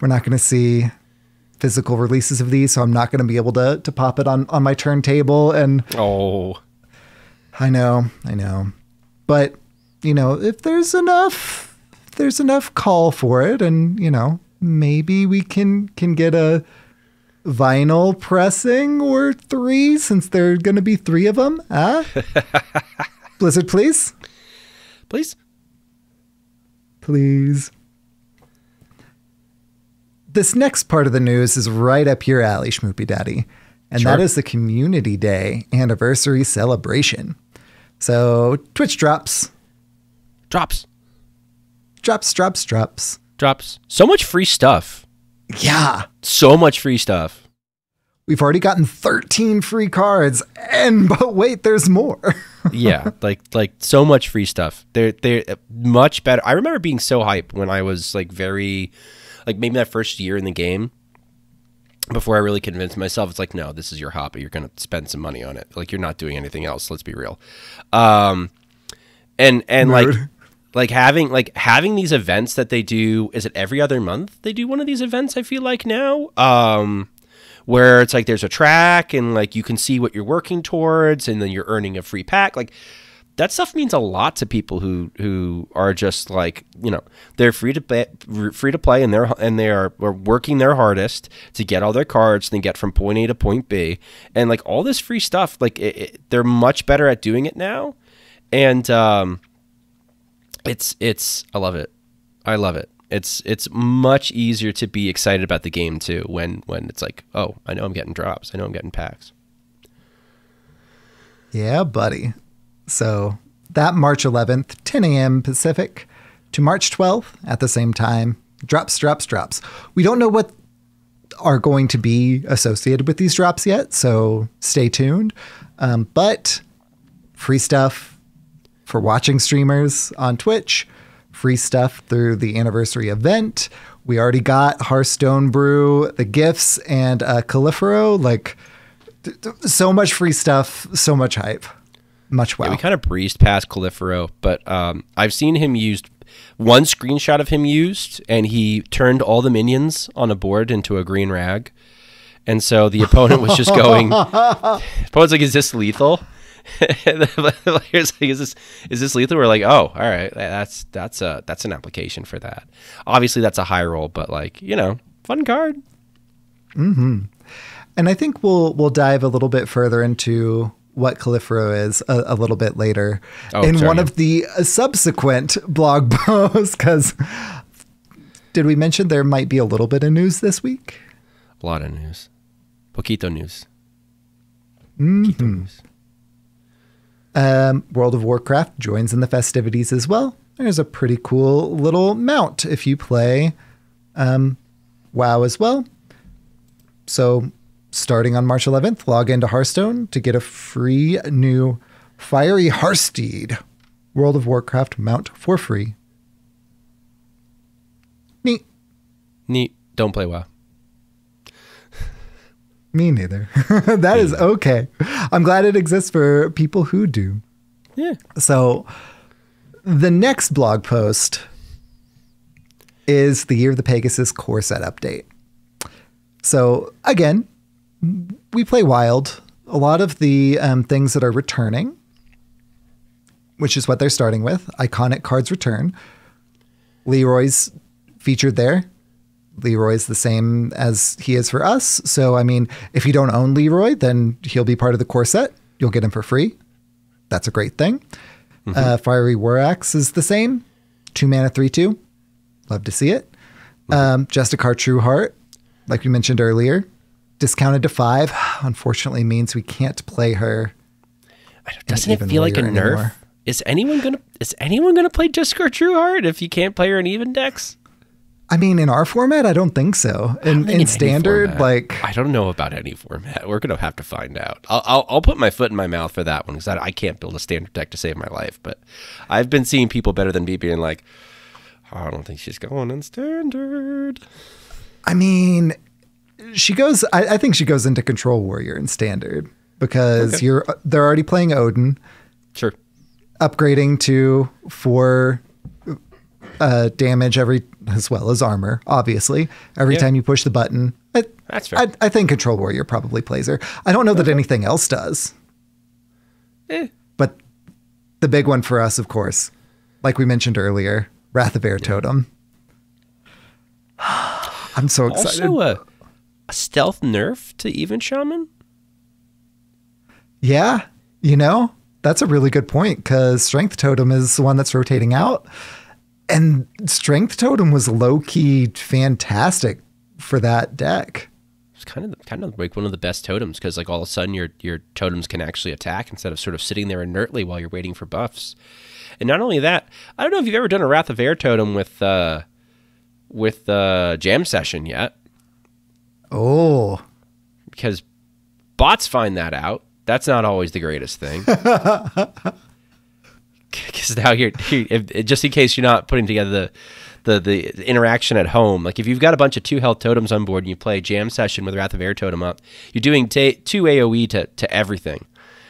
Speaker 3: we're not going to see physical releases of these, so I'm not going to be able to pop it on my turntable. And I know. But, if there's enough call for it, and, maybe we can get a vinyl pressing or 3, since there are going to be 3 of them. Huh? Blizzard, please. This next part of the news is right up your alley, Schmoopydaddy. And that is the Community Day anniversary celebration. So Twitch drops.
Speaker 4: So much free stuff.
Speaker 3: Yeah.
Speaker 4: So much free stuff.
Speaker 3: We've already gotten 13 free cards, but wait, there's more.
Speaker 4: Yeah, like so much free stuff. They're much better. I remember being so hyped when I was like maybe that first year in the game, before I really convinced myself, it's like, no, this is your hobby. You're going to spend some money on it. Like, you're not doing anything else. Let's be real. And like having these events that they do. Is it every other month they do one of these events? I feel like now, where it's like there's a track and like you can see what you're working towards, and then you're earning a free pack. Like that stuff means a lot to people who are just like, you know, they're free to play, and they are working their hardest to get all their cards and then get from point A to point B, and like all this free stuff. Like they're much better at doing it now, and it's I love it. I love it. It's much easier to be excited about the game too when it's like, oh, I know I'm getting drops, I know I'm getting packs.
Speaker 3: Yeah, buddy. So that March 11th, 10 a.m. Pacific to March 12th at the same time, drops. We don't know what are going to be associated with these drops yet, so stay tuned. But free stuff for watching streamers on Twitch, free stuff through the anniversary event. We already got Hearthstone Brew, the gifts, and Califero. Like, so much free stuff, so much hype. Much wow.
Speaker 4: Yeah, we kind of breezed past Califero, but I've seen him used. One screenshot of him used, and he turned all the minions on a board into a green rag. And so the opponent was just going, the opponent's like, is this lethal? And the player's like, is this lethal? We're like, oh, all right, that's an application for that. Obviously that's a high roll, but like, you know, fun card.
Speaker 3: Mm-hmm. And I think we'll dive a little bit further into what Califero is a little bit later one of the subsequent blog posts, because did we mention there might be a little bit of news this week?
Speaker 4: A lot of news. Poquito news.
Speaker 3: Mm-hmm. News. World of Warcraft joins in the festivities as well. There's a pretty cool little mount if you play WoW as well. So starting on March 11th, log into Hearthstone to get a free new Fiery Hearthsteed World of Warcraft mount for free. Neat.
Speaker 4: Don't play WoW.
Speaker 3: Me neither. That is okay. I'm glad it exists for people who do.
Speaker 4: Yeah.
Speaker 3: So the next blog post is the Year of the Pegasus core set update. So again, we play Wild. A lot of the things that are returning, which is what they're starting with, iconic cards return. Leroy's featured there. Leroy's the same as he is for us. So, I mean, if you don't own Leroy, then he'll be part of the core set. You'll get him for free. That's a great thing. Mm-hmm. Fiery War Axe is the same. 2 mana, 3/2. Love to see it. Mm-hmm. Justicar True Heart, like we mentioned earlier, discounted to 5. Unfortunately means we can't play her.
Speaker 4: Doesn't it feel like a nerf? Anymore. Is anyone gonna play Justicar True Heart if you can't play her in even decks?
Speaker 3: I mean, in our format, I don't think so. In standard, like,
Speaker 4: I don't know about any format. We're gonna have to find out. I'll put my foot in my mouth for that one because I can't build a standard deck to save my life. But I've been seeing people better than me being like, oh, I don't think she's going in standard.
Speaker 3: I mean, she goes. I think she goes into Control Warrior in standard because they're already playing Odin.
Speaker 4: Sure. Upgrading
Speaker 3: to 4 damage as well as armor, obviously. Every time you push the button.
Speaker 4: That's fair.
Speaker 3: I think Control Warrior probably plays her. I don't know that anything else does. But the big one for us, of course, like we mentioned earlier, Wrath of Air Totem. I'm so excited.
Speaker 4: Also a stealth nerf to Even Shaman?
Speaker 3: Yeah, that's a really good point because Strength Totem is the one that's rotating out. And Strength Totem was low-key fantastic for that deck.
Speaker 4: It's kind of like one of the best totems because like all of a sudden your totems can actually attack instead of sort of sitting there inertly while you're waiting for buffs. And not only that, I don't know if you've ever done a Wrath of Air Totem with Jam Session yet.
Speaker 3: Oh.
Speaker 4: Because bots find that out. That's not always the greatest thing. Because now just in case you're not putting together the interaction at home, like if you've got a bunch of 2 health totems on board and you play Jam Session with Wrath of Air Totem up, you're doing 2 AoE to everything.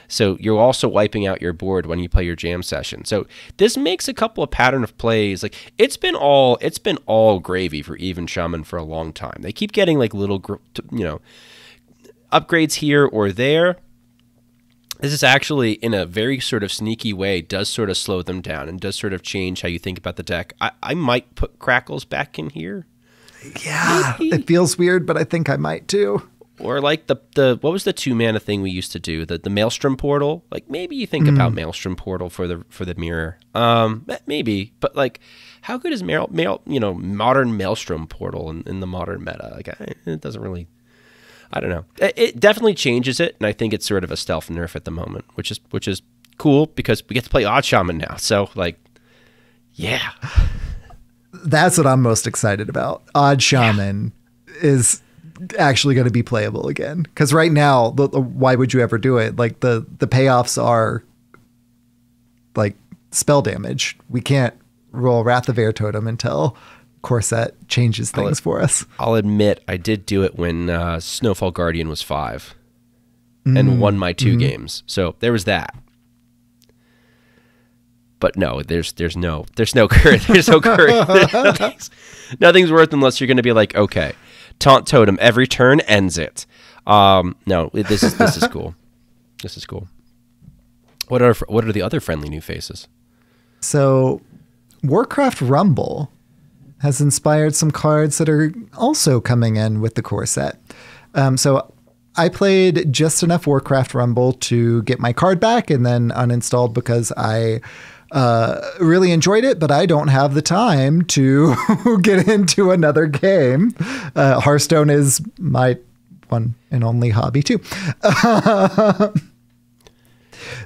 Speaker 4: So you're also wiping out your board when you play your jam session. So this makes a couple of pattern of plays. Like it's been all gravy for Even Shaman for a long time. They keep getting like little, upgrades here or there. This is actually, in a very sort of sneaky way, does sort of slow them down and does sort of change how you think about the deck. I might put Crackles back in here.
Speaker 3: Yeah,
Speaker 4: Maybe.
Speaker 3: it feels weird, but I think I might too.
Speaker 4: Or like the what was the 2-mana thing we used to do? The Maelstrom Portal? Like maybe you think about Maelstrom Portal for the mirror. Maybe, but like how good is modern Maelstrom Portal in the modern meta? Like it doesn't really, I don't know. It definitely changes it, and I think it's sort of a stealth nerf at the moment, which is cool because we get to play Odd Shaman now. So like, yeah.
Speaker 3: That's what I'm most excited about. Odd Shaman is actually going to be playable again. Because right now, why would you ever do it? Like the payoffs are like spell damage. We can't roll Wrath of Air Totem until Corset changes things for us.
Speaker 4: I'll admit I did do it when Snowfall Guardian was 5 and won my 2 games. So there was that. But no, there's no courage. Nothing's worth unless you're going to be like, okay, taunt totem every turn ends it. No, this is cool. This is cool. What are the other friendly new faces?
Speaker 3: So, Warcraft Rumble has inspired some cards that are also coming in with the core set. So I played just enough Warcraft Rumble to get my card back and then uninstalled because I really enjoyed it, but I don't have the time to get into another game. Hearthstone is my one and only hobby too.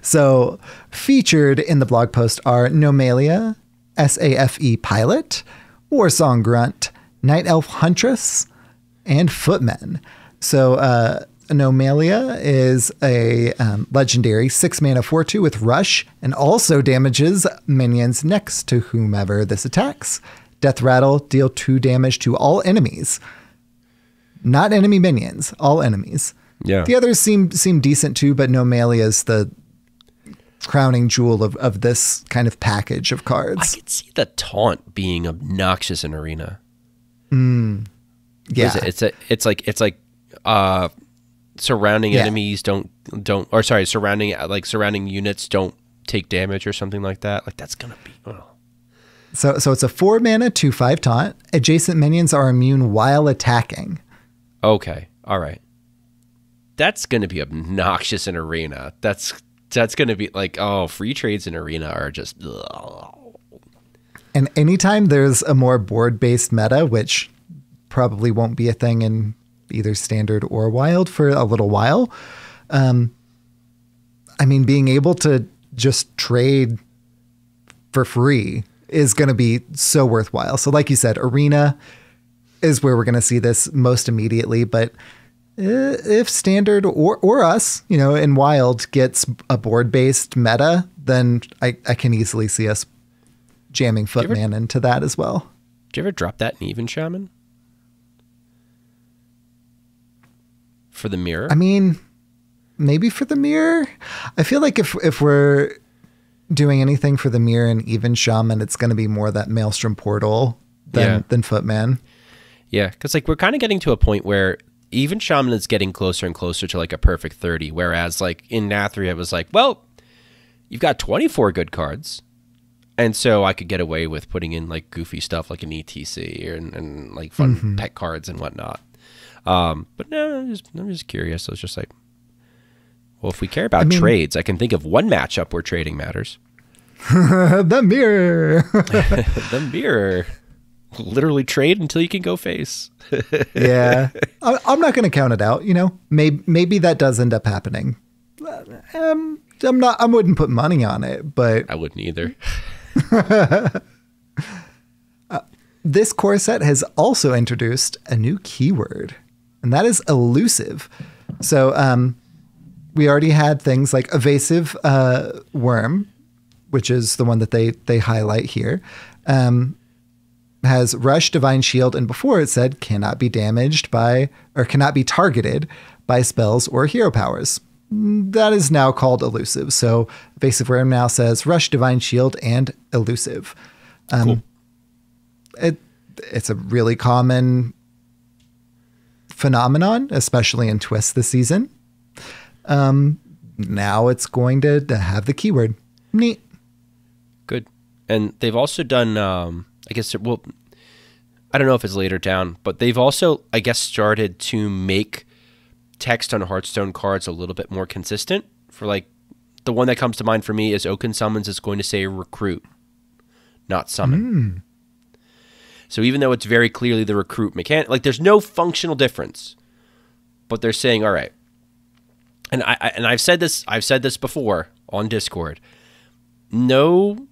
Speaker 3: So featured in the blog post are Nomalia, SAFE Pilot, Warsong Grunt, Night Elf Huntress, and Footmen. So Nomalia is a legendary 6-mana 4/2 with Rush and also damages minions next to whomever this attacks. Death Rattle, deal 2 damage to all enemies. Not enemy minions, all enemies.
Speaker 4: Yeah.
Speaker 3: The others seem decent too, but Nomalia is the crowning jewel of this kind of package of cards.
Speaker 4: I could see the taunt being obnoxious in Arena.
Speaker 3: Yeah.
Speaker 4: It's like surrounding enemies surrounding units don't take damage or something like that. Like that's gonna be
Speaker 3: So it's a 4-mana 2/5 taunt. Adjacent minions are immune while attacking.
Speaker 4: Okay. All right. That's gonna be obnoxious in Arena. That's gonna be like, free trades in Arena are just
Speaker 3: And anytime there's a more board-based meta, which probably won't be a thing in either standard or wild for a little while. Being able to just trade for free is going to be so worthwhile. So like you said, Arena is where we're going to see this most immediately. But if standard or us, in wild gets a board-based meta, then I can easily see us jamming Footman into that as well.
Speaker 4: Did you ever drop that in Even Shaman? For the mirror?
Speaker 3: Maybe for the mirror. I feel like if we're doing anything for the mirror and Even Shaman, it's going to be more that Maelstrom Portal than Footman.
Speaker 4: Yeah, because we're kind of getting to a point where Even Shaman is getting closer and closer to like a perfect 30, whereas like in Nathria it was like, well, you've got 24 good cards, and so I could get away with putting in like goofy stuff like an ETC and like fun pet cards and whatnot. But no, I'm just curious. I was just like, well, if we care about trades, I can think of one matchup where trading matters.
Speaker 3: The mirror.
Speaker 4: The mirror. Literally trade until you can go face.
Speaker 3: Yeah. I'm not going to count it out. Maybe that does end up happening. I wouldn't put money on it, but
Speaker 4: I wouldn't either.
Speaker 3: This core set has also introduced a new keyword, and that is elusive. So we already had things like evasive worm, which is the one that they highlight here, has rush, divine shield, and before it said cannot be damaged by or cannot be targeted by spells or hero powers. that is now called elusive. So Evasive Rare now says Rush, Divine Shield, and elusive.
Speaker 4: Cool.
Speaker 3: It's a really common phenomenon, especially in Twist this season. Now it's going to have the keyword. Neat.
Speaker 4: Good. And they've also done, I guess, well, I don't know if it's later down, but they've also, I guess, started to make text on Hearthstone cards a little bit more consistent. For like, the one that comes to mind for me is Oaken Summons is going to say recruit, not summon. So even though it's very clearly the recruit mechanic, like there's no functional difference, but they're saying, all right. And I've said this before on Discord. No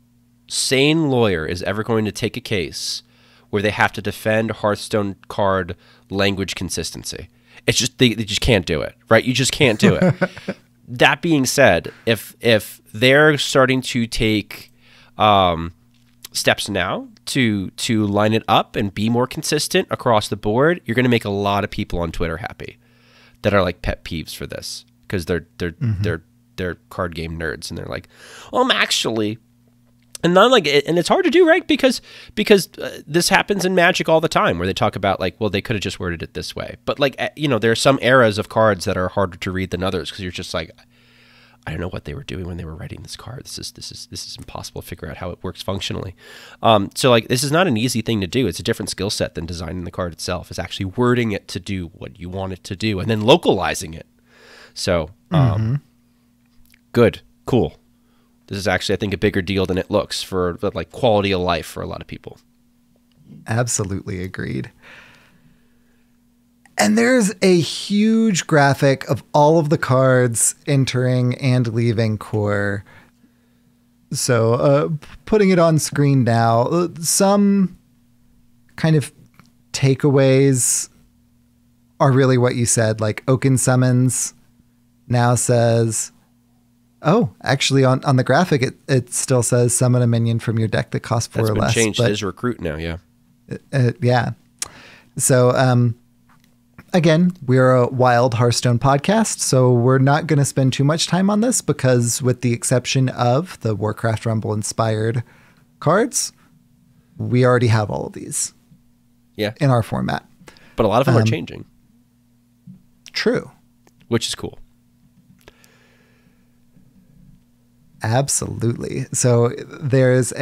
Speaker 4: sane lawyer is ever going to take a case where they have to defend Hearthstone card language consistency. It's just they just can't do it, right? You just can't do it. That being said, if they're starting to take steps now to line it up and be more consistent across the board, you're going to make a lot of people on Twitter happy that are like pet peeves for this because they're card game nerds and they're like, I'm actually. And not like, and it's hard to do, right? Because this happens in Magic all the time, where they talk about like, well, they could have just worded it this way. But like, there are some eras of cards that are harder to read than others because you're just like, I don't know what they were doing when they were writing this card. This is impossible to figure out how it works functionally. So like, this is not an easy thing to do. It's a different skill set than designing the card itself. It's actually wording it to do what you want it to do and then localizing it. So, good, cool. This is actually, I think, a bigger deal than it looks for like quality of life for a lot of people.
Speaker 3: Absolutely agreed. And there's a huge graphic of all of the cards entering and leaving core. So putting it on screen now, some kind of takeaways are really what you said. Like Oaken Summons now says... Oh, actually, on the graphic, it still says summon a minion from your deck that costs 4 or less.
Speaker 4: That's been changed as recruit now, yeah.
Speaker 3: Yeah. So, again, we're a wild Hearthstone podcast, so we're not going to spend too much time on this because with the exception of the Warcraft Rumble inspired cards, we already have all of these in our format.
Speaker 4: But a lot of them are changing.
Speaker 3: True.
Speaker 4: Which is cool.
Speaker 3: Absolutely. So there's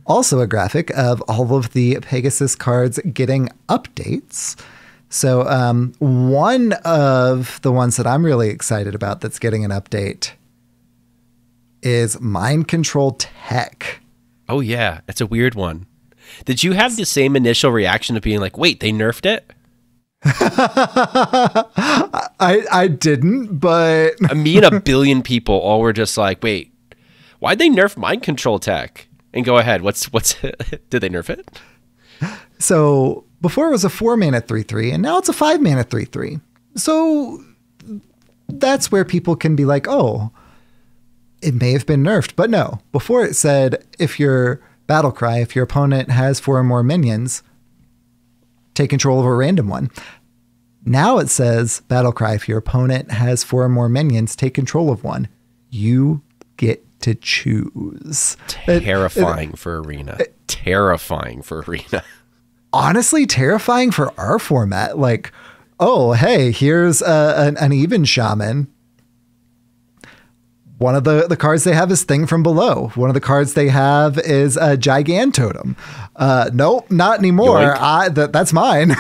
Speaker 3: also a graphic of all of the Pegasus cards getting updates. So one of the ones that I'm really excited about that's getting an update is Mind Control Tech.
Speaker 4: Oh, yeah. It's a weird one. Did you have the same initial reaction of being like, wait, they nerfed it?
Speaker 3: I didn't, but
Speaker 4: me and a billion people all were just like, wait, why'd they nerf Mind Control Tech? And go ahead, what's did they nerf it?
Speaker 3: So before it was a 4-mana 3/3 and now it's a 5-mana 3/3. So that's where people can be like, oh, it may have been nerfed, but no. Before it said if your battle cry, if your opponent has 4 or more minions, take control of a random one. Now it says Battlecry, if your opponent has 4 or more minions, take control of one. You get to choose.
Speaker 4: Terrifying for Arena. Terrifying for Arena.
Speaker 3: Honestly, terrifying for our format. Like, oh, hey, here's an even shaman. One of the cards they have is Thing from Below. One of the cards they have is a Gigantotem. Nope, not anymore. That's mine.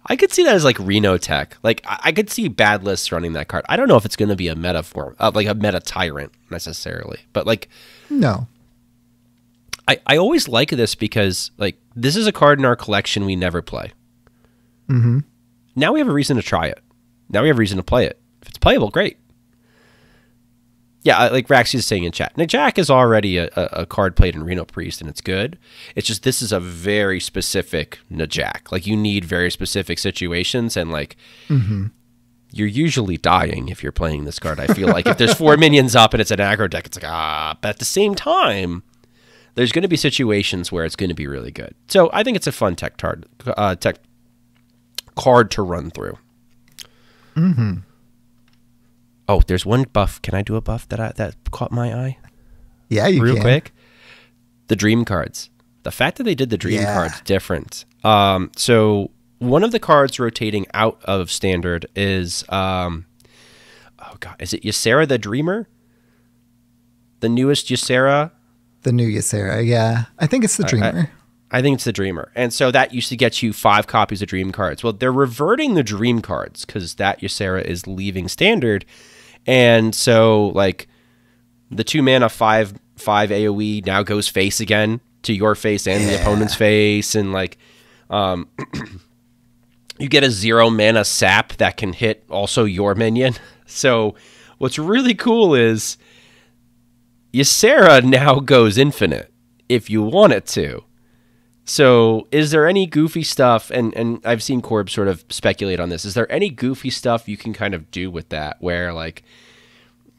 Speaker 4: I could see that as like Reno Tech. Like I could see bad lists running that card. I don't know if it's going to be a meta form, like a meta tyrant necessarily, but like
Speaker 3: no.
Speaker 4: I always like this because like this is a card in our collection we never play.
Speaker 3: Mm-hmm.
Speaker 4: Now we have a reason to try it. Now we have a reason to play it. If it's playable, great. Yeah, like Raxy is saying in chat. Now, Jack is already a card played in Reno Priest, and it's good. It's just this is a very specific Najak. Like, you need very specific situations, and, like, you're usually dying if you're playing this card. I feel like if there's 4 minions up and it's an aggro deck, it's like, But at the same time, there's going to be situations where it's going to be really good. So I think it's a fun tech card to run through.
Speaker 3: Mm-hmm.
Speaker 4: Oh, there's one buff. Can I do a buff that caught my eye?
Speaker 3: Yeah, you
Speaker 4: Real
Speaker 3: can.
Speaker 4: quick. The dream cards. The fact that they did the dream cards different. So one of the cards rotating out of standard is is it Ysera the Dreamer? The newest Ysera?
Speaker 3: The new Ysera, yeah. I think it's the Dreamer.
Speaker 4: I think it's the Dreamer. And so that used to get you 5 copies of Dream cards. Well, they're reverting the Dream cards because that Ysera is leaving standard. And so, like, the 2-mana 5 AoE now goes face again to your face and the opponent's face. And, like, you get a 0-mana sap that can hit also your minion. So what's really cool is Ysera now goes infinite if you want it to. So is there any goofy stuff, and I've seen Corb sort of speculate on this, is there any goofy stuff you can kind of do with that where, like,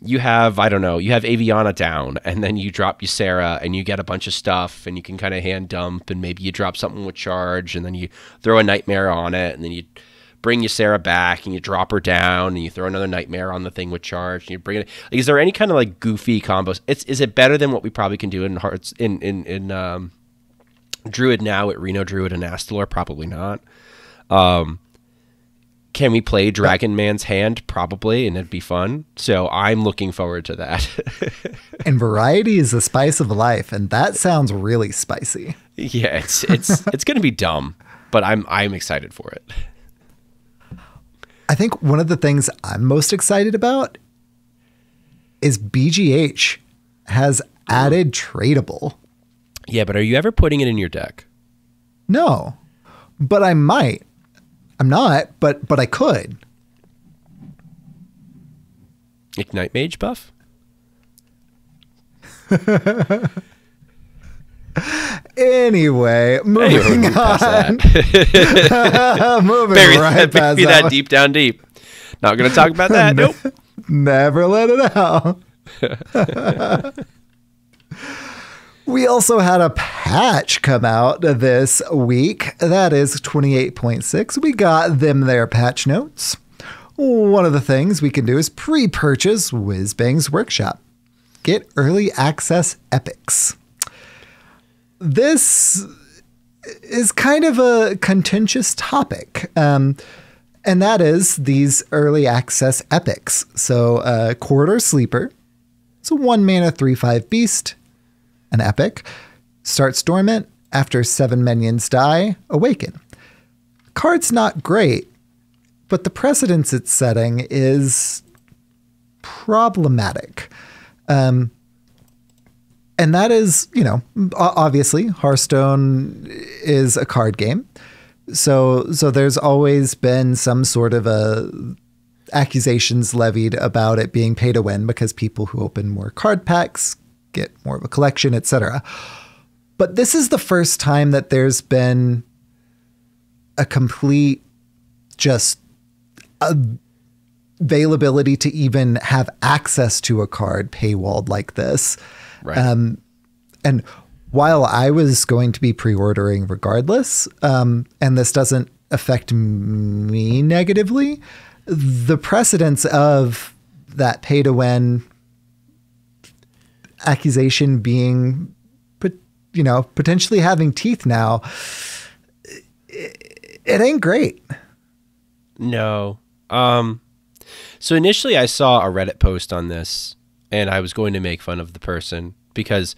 Speaker 4: you have, I don't know, you have Aviana down, and then you drop Ysera, and you get a bunch of stuff, and you can kind of hand dump, and maybe you drop something with charge, and then you throw a Nightmare on it, and then you bring Ysera back, and you drop her down, and you throw another Nightmare on the thing with charge, and you bring it. Like, is there any kind of, like, goofy combos? Is it better than what we probably can do in Hearts in Druid now at Reno Druid and Astalor? Probably not. Can we play Dragon Man's Hand? Probably, and it'd be fun. So I'm looking forward to that.
Speaker 3: And variety is the spice of life, and that sounds really spicy.
Speaker 4: Yeah, it's going to be dumb, but I'm excited for it.
Speaker 3: I think one of the things I'm most excited about is BGH has added tradable.
Speaker 4: Yeah, but are you ever putting it in your deck?
Speaker 3: No, but I might. I'm not, but I could.
Speaker 4: Ignite Mage buff?
Speaker 3: Anyway, moving on. Moving right past
Speaker 4: that deep down deep. Not going to talk about that. Nope.
Speaker 3: Never let it out. We also had a patch come out this week. That is 28.6. We got them their patch notes. One of the things we can do is pre-purchase Whizbang's Workshop. Get early access epics. This is kind of a contentious topic. And that is these early access epics. So Corridor Sleeper. It's a 1-mana 3/5 beast. An epic. Starts dormant. After 7 minions die, awaken. Card's not great, but the precedence it's setting is problematic. And that is, obviously Hearthstone is a card game. So there's always been some sort of accusations levied about it being pay to win because people who open more card packs get more of a collection, etc. But this is the first time that there's been a complete just availability to even have access to a card paywalled like this.
Speaker 4: Right.
Speaker 3: And while I was going to be pre-ordering regardless, and this doesn't affect me negatively, the precedence of that pay to win accusation being, potentially having teeth now, it ain't great.
Speaker 4: No. So initially I saw a Reddit post on this and I was going to make fun of the person because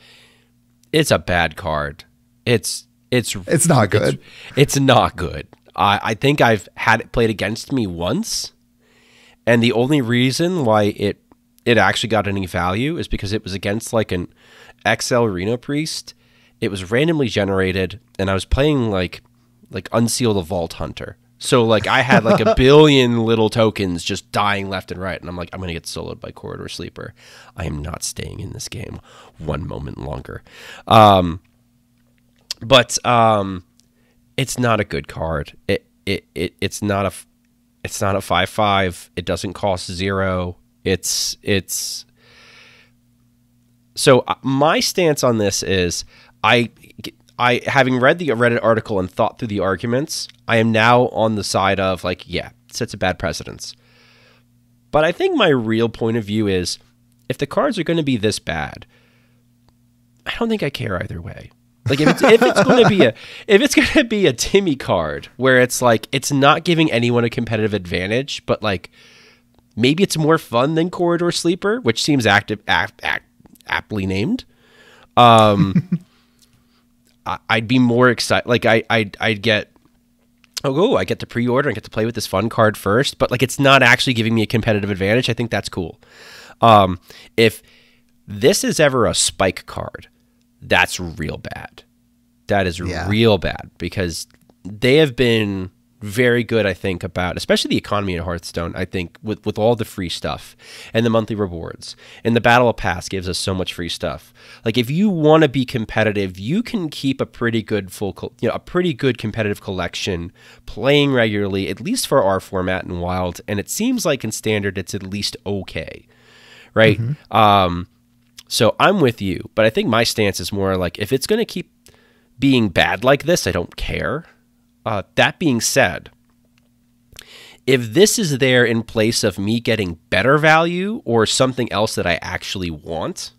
Speaker 4: it's a bad card. It's
Speaker 3: not good.
Speaker 4: It's not good. I think I've had it played against me once, and the only reason why it actually got any value is because it was against like an XL Reno Priest. It was randomly generated, and I was playing like Unseal the Vault Hunter. So like I had like a billion little tokens just dying left and right, and I'm like, I'm gonna get soloed by Corridor Sleeper. I am not staying in this game one moment longer. But it's not a good card. It's not a 5/5. It doesn't cost 0. So my stance on this is I having read the Reddit article and thought through the arguments, I am now on the side of like, yeah, it sets a bad precedence. But I think my real point of view is, if the cards are going to be this bad, I don't think I care either way. Like if it's going to be a Timmy card where it's like it's not giving anyone a competitive advantage, but like maybe it's more fun than Corridor Sleeper, which seems aptly named. I'd be more excited. Like I'd get, I get to pre-order and get to play with this fun card first, but like it's not actually giving me a competitive advantage. I think that's cool. If this is ever a spike card, that's real bad. That is real bad, because they have been very good, I think, about, especially the economy in Hearthstone, I think, with all the free stuff and the monthly rewards. And the Battle Pass gives us so much free stuff. Like, if you want to be competitive, you can keep a pretty good a pretty good competitive collection playing regularly, at least for our format in Wild. And it seems like in Standard, it's at least okay, right? Mm-hmm. So I'm with you, but I think my stance is more like, if it's going to keep being bad like this, I don't care. That being said, if this is there in place of me getting better value or something else that I actually want,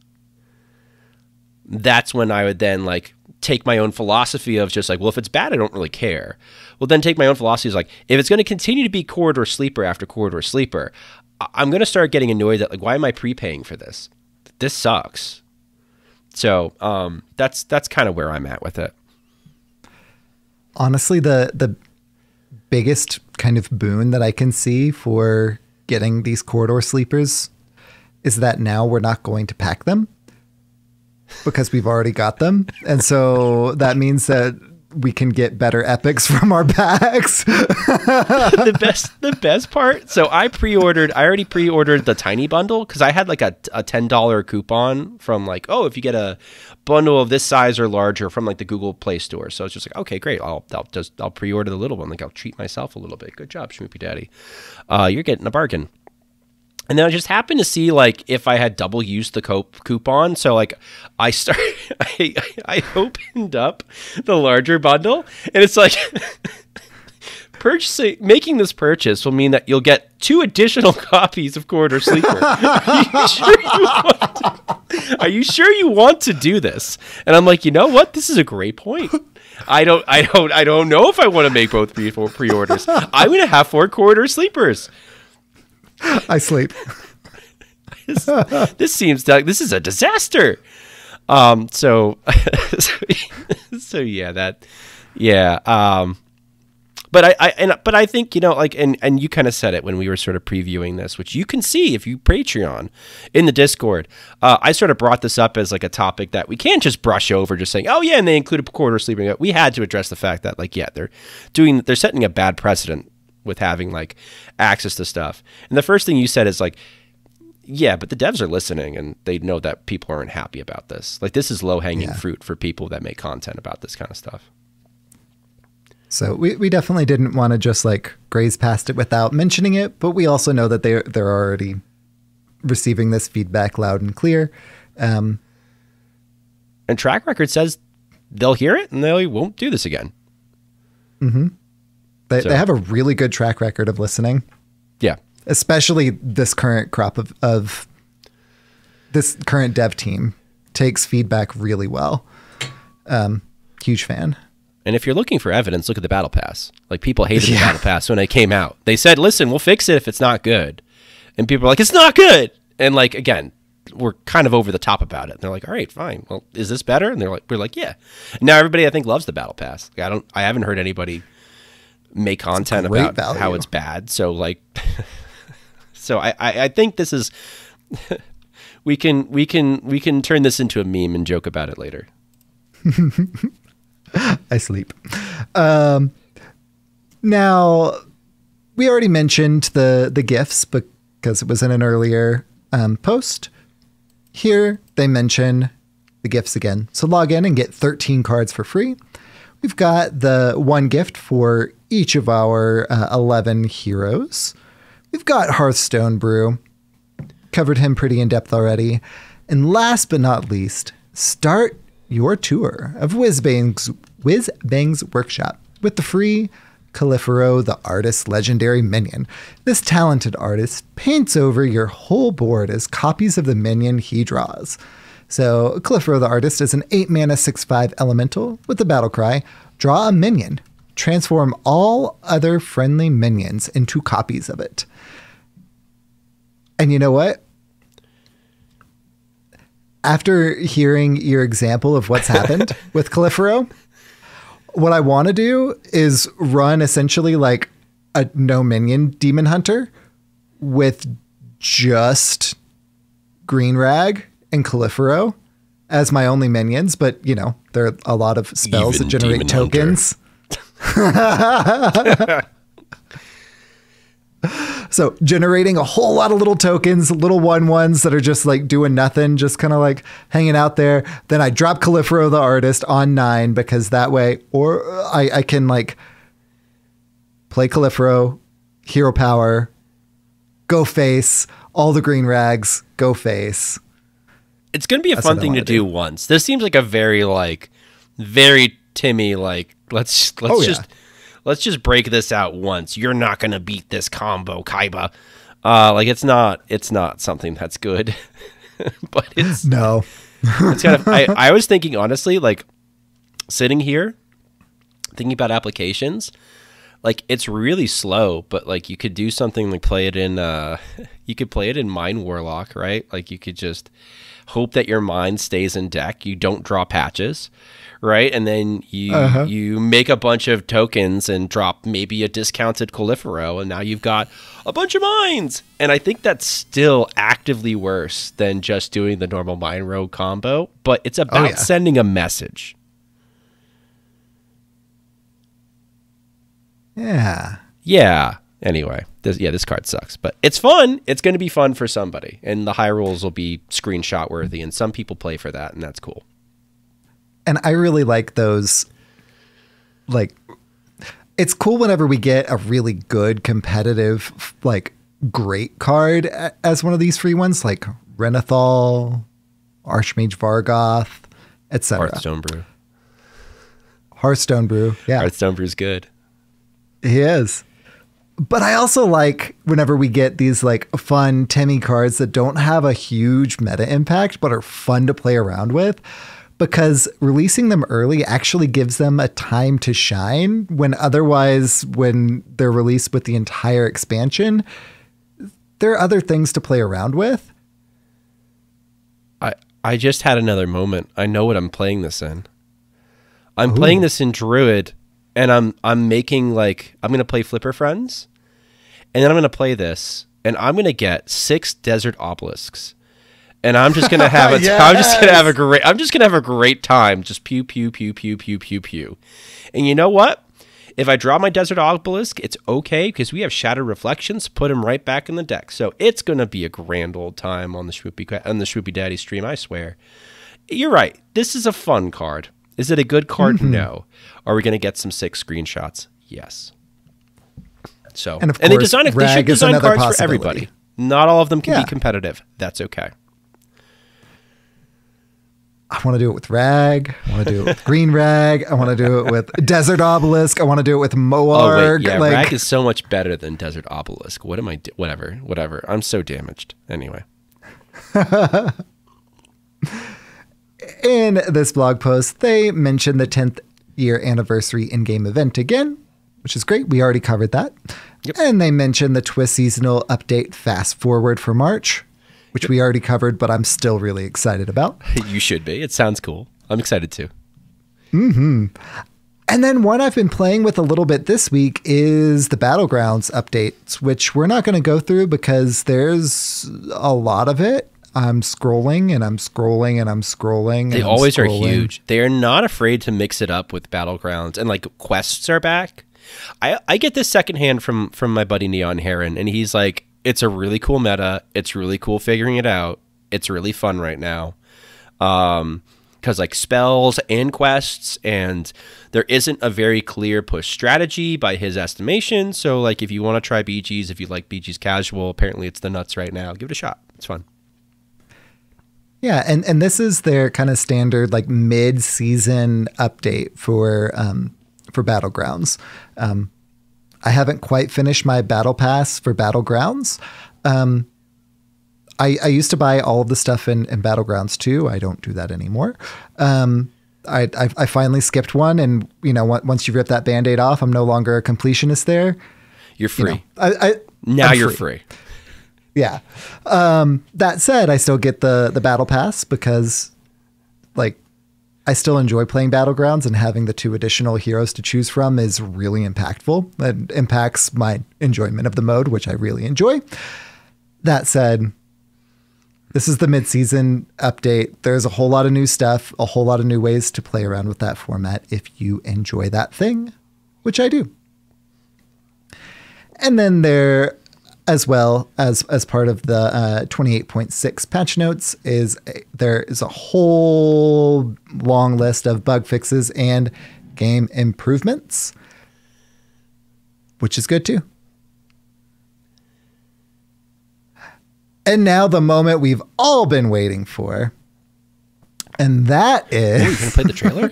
Speaker 4: that's when I would then like take my own philosophy of just like, well, if it's bad, I don't really care. Well, then take my own philosophy is like, if it's going to continue to be Corridor Sleeper after Corridor Sleeper, I'm going to start getting annoyed that, like, why am I prepaying for this? This sucks. So that's kind of where I'm at with it.
Speaker 3: Honestly, the biggest kind of boon that I can see for getting these Corridor Sleepers is that now we're not going to pack them because we've already got them. And so that means that we can get better epics from our packs.
Speaker 4: the best part. So I already pre-ordered the tiny bundle because I had like a $10 coupon from like, oh, if you get a bundle of this size or larger from like the Google Play Store. So it's just like, okay, great. I'll pre-order the little one. Like, I'll treat myself a little bit. Good job, Schmoopydaddy. You're getting a bargain. And then I just happened to see like if I had double used the coupon. So like I opened up the larger bundle, and it's like making this purchase will mean that you'll get 2 additional copies of Corridor Sleeper. Are you sure you want to do this? And I'm like, you know what? This is a great point. I don't know if I want to make both pre-orders. I'm going to have 4 Corridor Sleepers.
Speaker 3: I sleep.
Speaker 4: This seems like this is a disaster. So yeah. But I think, you know, like, and you kind of said it when we were sort of previewing this, which you can see if you Patreon in the Discord. I sort of brought this up as like a topic that we can't just brush over, just saying, oh yeah, and they included Corridor Sleeping. We had to address the fact that, like, yeah, they're setting a bad precedent with having like access to stuff. And the first thing you said is like, yeah, but the devs are listening and they know that people aren't happy about this. Like, this is low-hanging fruit for people that make content about this kind of stuff.
Speaker 3: So we definitely didn't want to just like graze past it without mentioning it, but we also know that they're already receiving this feedback loud and clear.
Speaker 4: And track record says they'll hear it and they won't do this again.
Speaker 3: Mm-hmm. They have a really good track record of listening. Yeah. Especially this current crop of this current dev team takes feedback really well. Huge fan.
Speaker 4: And if you're looking for evidence, look at the Battle Pass. Like, people hated the Battle Pass when it came out. They said, listen, we'll fix it if it's not good. And people are like, it's not good. And like, again, we're kind of over the top about it. And they're like, all right, fine. Well, is this better? And we're like, yeah. And now everybody, I think, loves the Battle Pass. Like, I haven't heard anybody make content about how it's bad. So like, so I think this is, we can turn this into a meme and joke about it later.
Speaker 3: I sleep. Now, we already mentioned the gifts because it was in an earlier post. Here, they mention the gifts again. So log in and get 13 cards for free. We've got the 1 gift for each of our 11 heroes. We've got Hearthstone Brew. Covered him pretty in depth already. And last but not least, start your tour of Whizbang's Workshop with the free Califero, the artist's legendary minion. This talented artist paints over your whole board as copies of the minion he draws. So Califero, the artist, is an 8-mana 6/5 elemental with the battle cry, draw a minion, transform all other friendly minions into copies of it. And you know what? After hearing your example of what's happened with Califero, what I want to do is run essentially like a no minion demon hunter with just Green Rag and Califero as my only minions. But, you know, there are a lot of spells
Speaker 4: Even
Speaker 3: that generate
Speaker 4: demon
Speaker 3: tokens. So generating a whole lot of little tokens, little 1/1s that are just like doing nothing, just kind of like hanging out there. Then I drop Califero the artist on 9 because that way, or I can like play Califero, hero power, go face, all the green rags, go face.
Speaker 4: It's going to be a fun thing to do once. This seems like a very Timmy, like, let's just break this out once. You're not going to beat this combo, Kaiba. Like it's not something that's good, but it's
Speaker 3: no.
Speaker 4: It's kind of, I was thinking honestly, like sitting here thinking about applications, like it's really slow, but like you could do something like play it in, you could play it in Mind Warlock, right? Like you could just hope that your mind stays in deck. You don't draw patches. Right, and then you make a bunch of tokens and drop maybe a discounted Califero, and now you've got a bunch of mines. And I think that's still actively worse than just doing the normal mine rogue combo, but it's about sending a message. Yeah. Anyway, this card sucks, but it's fun. It's going to be fun for somebody, and the high rolls will be screenshot worthy, and some people play for that, and that's cool.
Speaker 3: And I really like those, like, it's cool whenever we get a really good competitive, like, great card as one of these free ones, like Renathal, Archmage Vargoth, etc. Hearthstone Brew. Yeah.
Speaker 4: Hearthstone Brew's good.
Speaker 3: He is. But I also like whenever we get these, like, fun Timmy cards that don't have a huge meta impact, but are fun to play around with. Because releasing them early actually gives them a time to shine when otherwise, when they're released with the entire expansion, there are other things to play around with.
Speaker 4: I just had another moment. I know what I'm playing this in. I'm playing this in Druid, and I'm making like, I'm going to play Flipper Friends, and then I'm going to play this, and I'm going to get 6 Desert Obelisks. And I'm just gonna have I'm just gonna have a great time. Just pew pew pew pew pew pew pew. And you know what? If I draw my Desert Obelisk, it's okay because we have Shattered Reflections. Put him right back in the deck. So it's gonna be a grand old time on the Schmoopydaddy stream. I swear. You're right. This is a fun card. Is it a good card? No. Are we gonna get some 6 screenshots? Yes. So
Speaker 3: and of course,
Speaker 4: they should design cards for everybody. Not all of them can be competitive. That's okay.
Speaker 3: I want to do it with Rag. I want to do it with Green Rag. I want to do it with Desert Obelisk. I want to do it with Moarg.
Speaker 4: Oh, wait, yeah, like, Rag is so much better than Desert Obelisk. What am I whatever. I'm so damaged. Anyway.
Speaker 3: In this blog post, they mentioned the 10th year anniversary in-game event again, which is great. We already covered that. Yep. And they mentioned the Twist seasonal update fast forward for March, which we already covered, but I'm still really excited about.
Speaker 4: You should be. It sounds cool. I'm excited too.
Speaker 3: Mm-hmm. And then one I've been playing with a little bit this week is the Battlegrounds updates, which we're not going to go through because there's a lot of it. I'm scrolling and I'm scrolling and I'm scrolling.
Speaker 4: They always are huge. They are not afraid to mix it up with Battlegrounds, and like quests are back. I get this secondhand from my buddy Neon Heron, and he's like, it's a really cool meta. It's really cool figuring it out. It's really fun right now. Because like spells and quests, and there isn't a very clear push strategy by his estimation. So like if you want to try BGs, if you like BGs casual, apparently it's the nuts right now. Give it a shot. It's fun.
Speaker 3: Yeah, and this is their kind of standard like mid-season update for Battlegrounds. I haven't quite finished my battle pass for Battlegrounds. I used to buy all of the stuff in Battlegrounds too. I don't do that anymore. I finally skipped one, and once you rip that Band-Aid off, I'm no longer a completionist there.
Speaker 4: You're free.
Speaker 3: I'm
Speaker 4: you're free.
Speaker 3: Yeah. That said, I still get the battle pass because like I still enjoy playing Battlegrounds, and having the 2 additional heroes to choose from is really impactful. It impacts my enjoyment of the mode, which I really enjoy. That said, this is the mid-season update. There's a whole lot of new stuff, a whole lot of new ways to play around with that format if you enjoy that thing, which I do. And then there, as well as part of the 28.6 patch notes, there is a whole long list of bug fixes and game improvements, which is good too. And now the moment we've all been waiting for, and that is...
Speaker 4: Oh, you gonna play the trailer?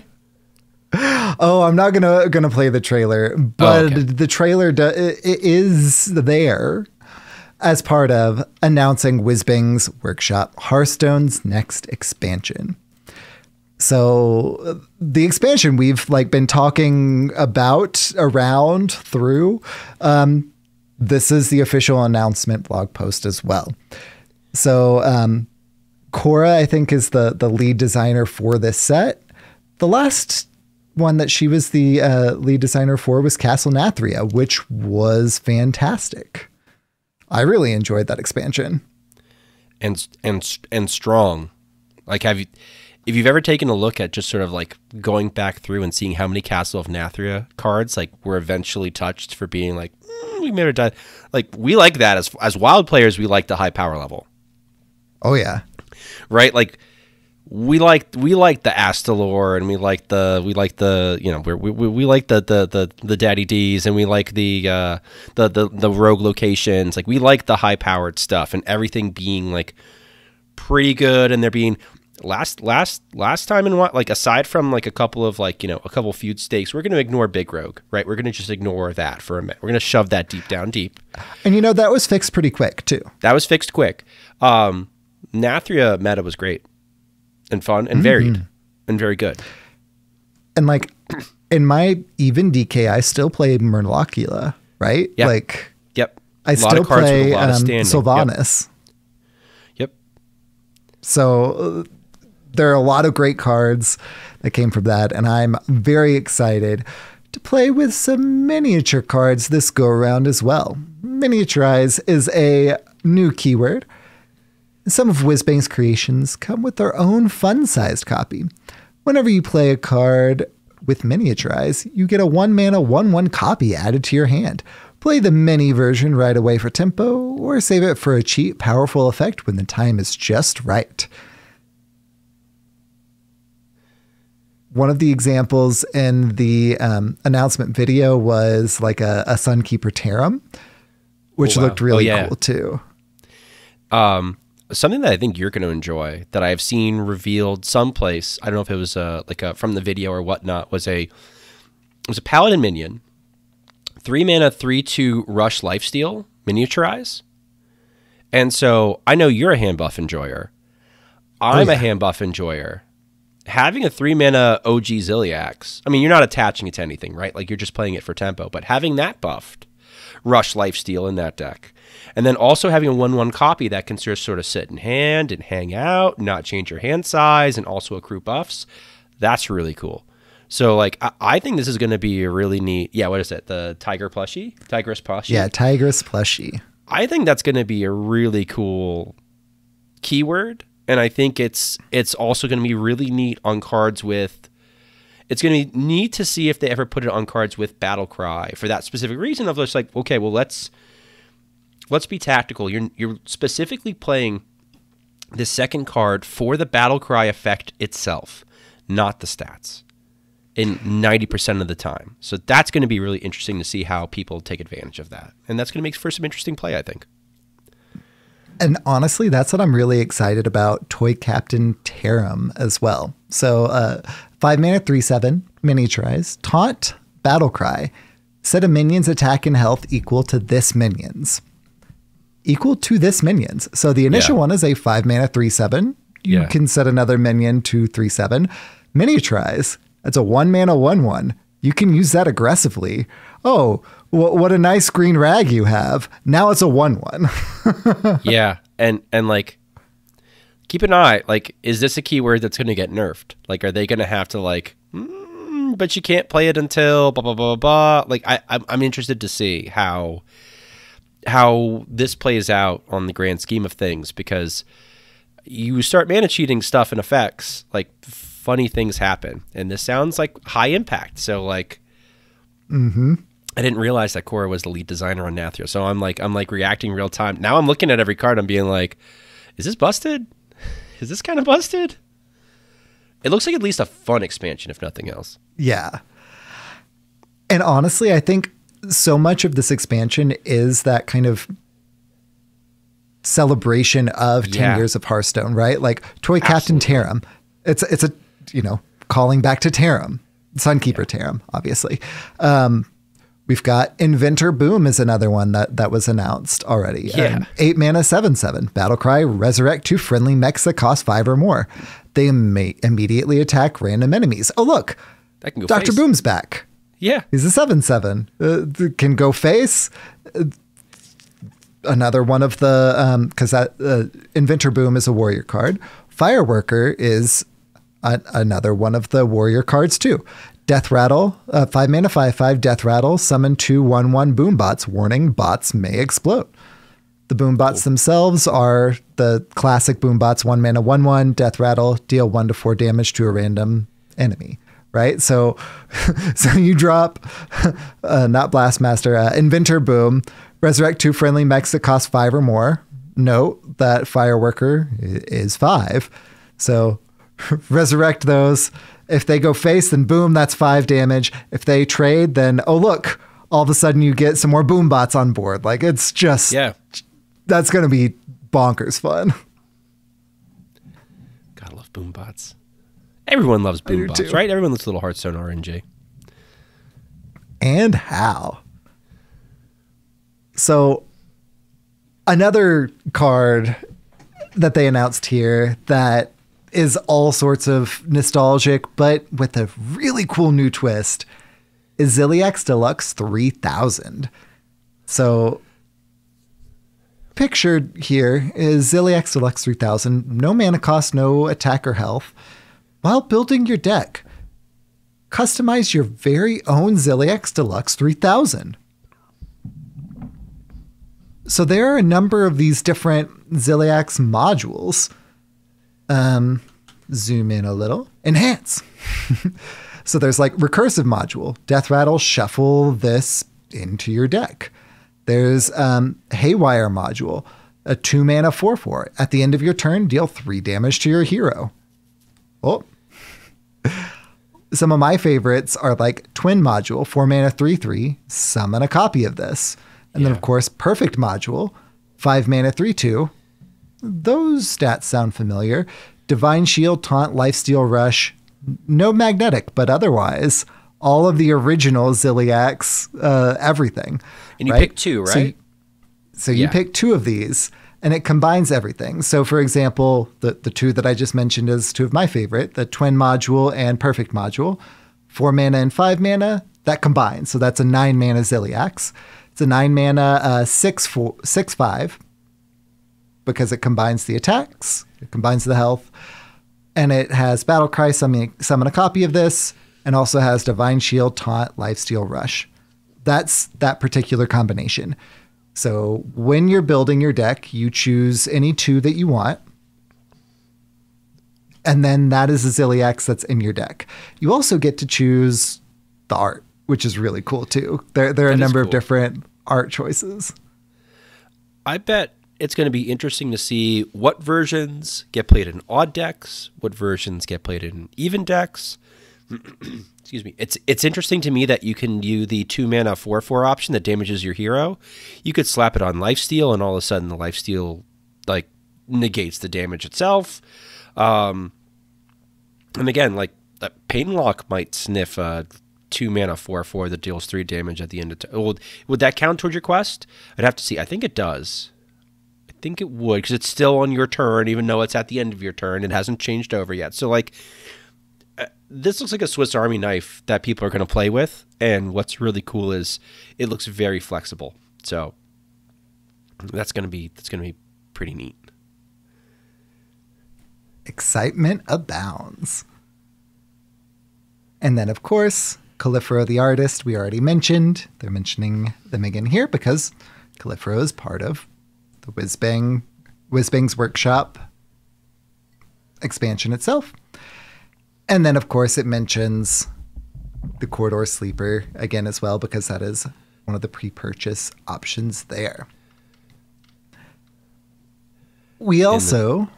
Speaker 3: Oh, I'm not gonna play the trailer, but the trailer is there as part of announcing Whizbang's Workshop Hearthstone's next expansion. So the expansion we've been talking about around through. This is the official announcement blog post as well. So Cora, I think, is the lead designer for this set. The last one that she was the lead designer for was Castle Nathria, which was fantastic. I really enjoyed that expansion.
Speaker 4: And strong. Like, if you've ever taken a look at just sort of like going back through and seeing how many Castle of Nathria cards were eventually touched for being like, we made it die. Like, we like that as wild players. We like the high power level.
Speaker 3: Oh yeah,
Speaker 4: right. Like we like the Astalor, and we like the Daddy D's, and we like the rogue locations. Like, we like the high powered stuff, and everything being like pretty good, and there being last time in what, like, aside from like a couple of a couple feud stakes, we're going to ignore Big Rogue, right? We're going to just ignore that for a minute. We're going to shove that deep.
Speaker 3: And that was fixed pretty quick too.
Speaker 4: That was fixed quick. Nathria meta was great and fun and varied and very good.
Speaker 3: And like in my even DK, I still play Murlockula, right?
Speaker 4: Yep. Yep.
Speaker 3: I still play Sylvanas.
Speaker 4: Yep.
Speaker 3: So there are a lot of great cards that came from that, and I'm very excited to play with some miniature cards this go around as well. Miniaturize is a new keyword. Some of Whizbang's creations come with their own fun-sized copy. Whenever you play a card with Miniaturize, you get a 1-mana 1/1 copy added to your hand. Play the mini version right away for tempo, or save it for a cheap, powerful effect when the time is just right. One of the examples in the announcement video was like a Sunkeeper Tarum, which looked really cool too.
Speaker 4: Something that I think you're going to enjoy that I have seen revealed someplace, I don't know if it was from the video or whatnot, was a Paladin minion, 3-mana 3/2 Rush Lifesteal, Miniaturize. And so I know you're a hand buff enjoyer. I'm a hand buff enjoyer. Having a 3-mana OG Ziliax, I mean, you're not attaching it to anything, right? Like, you're just playing it for tempo, but having that buffed, Rush Lifesteal in that deck, and then also having a 1/1 copy that can just sort of sit in hand and hang out, not change your hand size, and also accrue buffs, that's really cool. So, like, I think this is going to be a really neat, what is it, the Tigress plushie?
Speaker 3: Yeah, Tigress plushie.
Speaker 4: I think that's going to be a really cool keyword. And I think it's also going to be really neat on cards with... It's going to be neat to see if they ever put it on cards with Battle Cry for that specific reason of just like, okay, well, let's be tactical. You're specifically playing the second card for the Battle Cry effect itself, not the stats, in 90% of the time. So that's going to be really interesting to see how people take advantage of that. And that's going to make for some interesting play, I think.
Speaker 3: And honestly, that's what I'm really excited about Toy Captain Tarum as well. So 5-mana 3/7 Miniaturize, Taunt, Battle Cry, Set a minion's attack and health equal to this minion's. Equal to this minion's. So the initial one is a 5 mana 3/7. You can set another minion to 3/7. Miniaturize. That's a 1 mana 1/1. You can use that aggressively. Oh, what a nice green rag you have. Now it's a 1/1.
Speaker 4: Yeah. And like, keep an eye. Like, is this a keyword that's going to get nerfed? Like, are they going to have to like, but you can't play it until blah, blah, blah, blah. Like, I'm interested to see how this plays out on the grand scheme of things, because you start mana cheating stuff and effects, like funny things happen, and this sounds like high impact. So like, I didn't realize that Cora was the lead designer on Nathria. So I'm like reacting real time. Now I'm looking at every card. I'm being like, is this busted? Is this kind of busted? It looks like at least a fun expansion, if nothing else.
Speaker 3: Yeah. And honestly, I think so much of this expansion is that kind of celebration of 10 years of Hearthstone, right? Like Toy Captain Tarim. It's a, calling back to Tarim, Sunkeeper Tarim, obviously. We've got Inventor Boom is another one that was announced already. 8 mana 7/7. Battlecry, resurrect 2 friendly mechs that cost 5 or more. They may immediately attack random enemies. Oh, look,
Speaker 4: that can go
Speaker 3: Dr.
Speaker 4: face.
Speaker 3: Boom's back.
Speaker 4: Yeah.
Speaker 3: He's a 7/7. Can go face. Another one of the, because that Inventor Boom is a warrior card. Fireworker is another one of the warrior cards too. Death Rattle, 5 mana 5/5. Death Rattle, summon 2 1/1 boom bots. Warning, bots may explode. The boom bots themselves are the classic boom bots, 1 mana 1/1. Death Rattle, deal 1 to 4 damage to a random enemy. Right, so you drop not Blastmaster, Inventor Boom, resurrect 2 friendly mechs that cost 5 or more. Note that Fireworker is 5, so resurrect those. If they go face, then boom, that's 5 damage. If they trade, then oh look, all of a sudden you get some more boom bots on board. Like it's just that's gonna be bonkers fun.
Speaker 4: Gotta love boom bots. Everyone loves boom bots, right? Everyone loves a little Hearthstone RNG.
Speaker 3: And how? So another card that they announced here that is all sorts of nostalgic, but with a really cool new twist, is Ziliax Deluxe 3000. So pictured here is Ziliax Deluxe 3000. No mana cost, no attack or health. While building your deck, customize your very own Ziliax Deluxe 3000. So there are a number of these different Ziliax modules. Zoom in a little. Enhance. So there's like recursive module. Death Rattle, shuffle this into your deck. There's Haywire module. A 2 mana 4/4. At the end of your turn, deal 3 damage to your hero. Oh. Some of my favorites are like Twin module, 4 mana 3/3. Summon a copy of this. And then, of course, Perfect module, 5 mana 3/2. Those stats sound familiar. Divine Shield, Taunt, Lifesteal, Rush. No magnetic, but otherwise, all of the original Ziliax, everything.
Speaker 4: And you pick 2, right?
Speaker 3: So you pick 2 of these, and it combines everything. So, for example, the 2 that I just mentioned is 2 of my favorite, the Twin module and Perfect module. 4 mana and 5 mana, that combines. So that's a 9 mana Ziliax. It's a 9 mana 6/5 because it combines the attacks, it combines the health, and it has Battlecry, summon a copy of this, and also has Divine Shield, Taunt, Lifesteal, Rush. That's that particular combination. So when you're building your deck, you choose any 2 that you want, and then that is a Ziliax that's in your deck. You also get to choose the art, which is really cool too. There are a number of different art choices.
Speaker 4: I bet it's going to be interesting to see what versions get played in odd decks, what versions get played in even decks. Excuse me. It's interesting to me that you can do the 2 mana 4/4 option that damages your hero. You could slap it on Lifesteal, and all of a sudden the Lifesteal like negates the damage itself. And again, like that Pain Lock might sniff 2 mana 4/4 that deals 3 damage at the end of would that count towards your quest? I'd have to see. I think it does. I think it would, because it's still on your turn, even though it's at the end of your turn. It hasn't changed over yet. So, like, this looks like a Swiss Army knife that people are going to play with. And what's really cool is it looks very flexible. So that's going to be pretty neat.
Speaker 3: Excitement abounds. And then, of course, Califero the artist, we already mentioned. They're mentioning them again here because Califero is part of the Whizbang's Workshop expansion itself. And then, of course, it mentions the Corridor Sleeper again as well, because that is one of the pre-purchase options there. We also...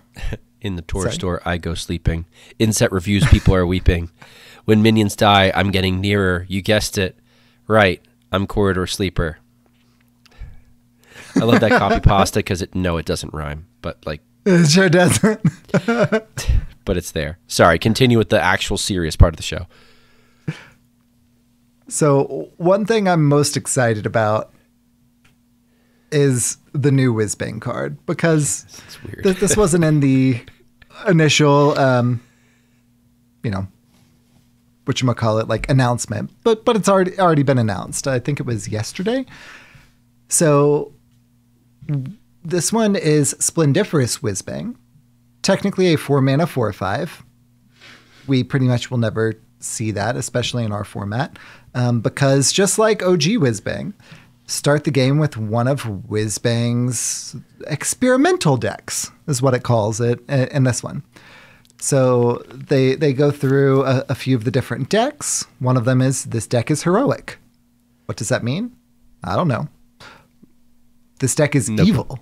Speaker 4: In the tour store, I go sleeping. Inset reviews, people are weeping. When minions die, I'm getting nearer. You guessed it. Right, I'm Corridor Sleeper. I love that copy pasta because it doesn't rhyme. But, like...
Speaker 3: It sure doesn't.
Speaker 4: But it's there. Sorry, continue with the actual serious part of the show.
Speaker 3: So one thing I'm most excited about is the new Whizbang card, because this wasn't in the initial, whatchamacallit, like announcement, but it's already been announced. I think it was yesterday. So this one is Splendiferous Whizbang. Technically a 4-mana 4/5. We pretty much will never see that, especially in our format, because just like OG Whizbang, start the game with one of Whizbang's experimental decks, is what it calls it in this one. So they go through a few of the different decks. One of them is, this deck is heroic. What does that mean? I don't know. This deck is evil.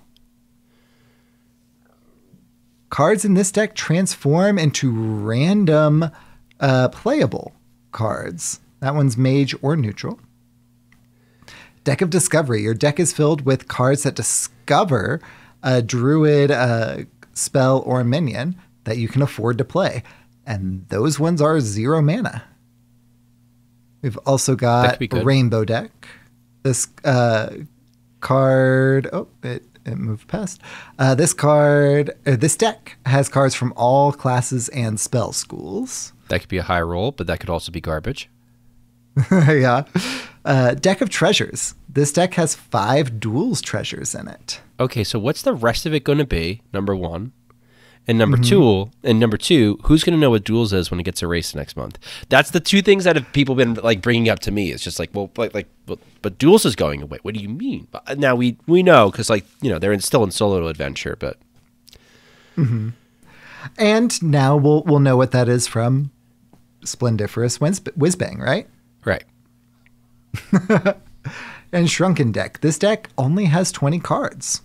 Speaker 3: Cards in this deck transform into random playable cards. That one's mage or neutral. Deck of Discovery. Your deck is filled with cards that discover a druid spell or minion that you can afford to play. And those ones are 0 mana. We've also got Rainbow Deck. This card... Oh, it moved past. This deck has cards from all classes and spell schools.
Speaker 4: That could be a high roll, but that could also be garbage.
Speaker 3: Yeah. Deck of Treasures. This deck has 5 duels treasures in it.
Speaker 4: Okay, so what's the rest of it going to be? Number one. And number two, who's going to know what duels is when it gets erased next month? That's the two things that have people been like bringing up to me. It's just like, but duels is going away. What do you mean? But now we know because they're still in solo adventure, but.
Speaker 3: Mm-hmm. And now we'll know what that is from Splendiferous Whizbang, right?
Speaker 4: Right.
Speaker 3: And Shrunken Deck. This deck only has 20 cards.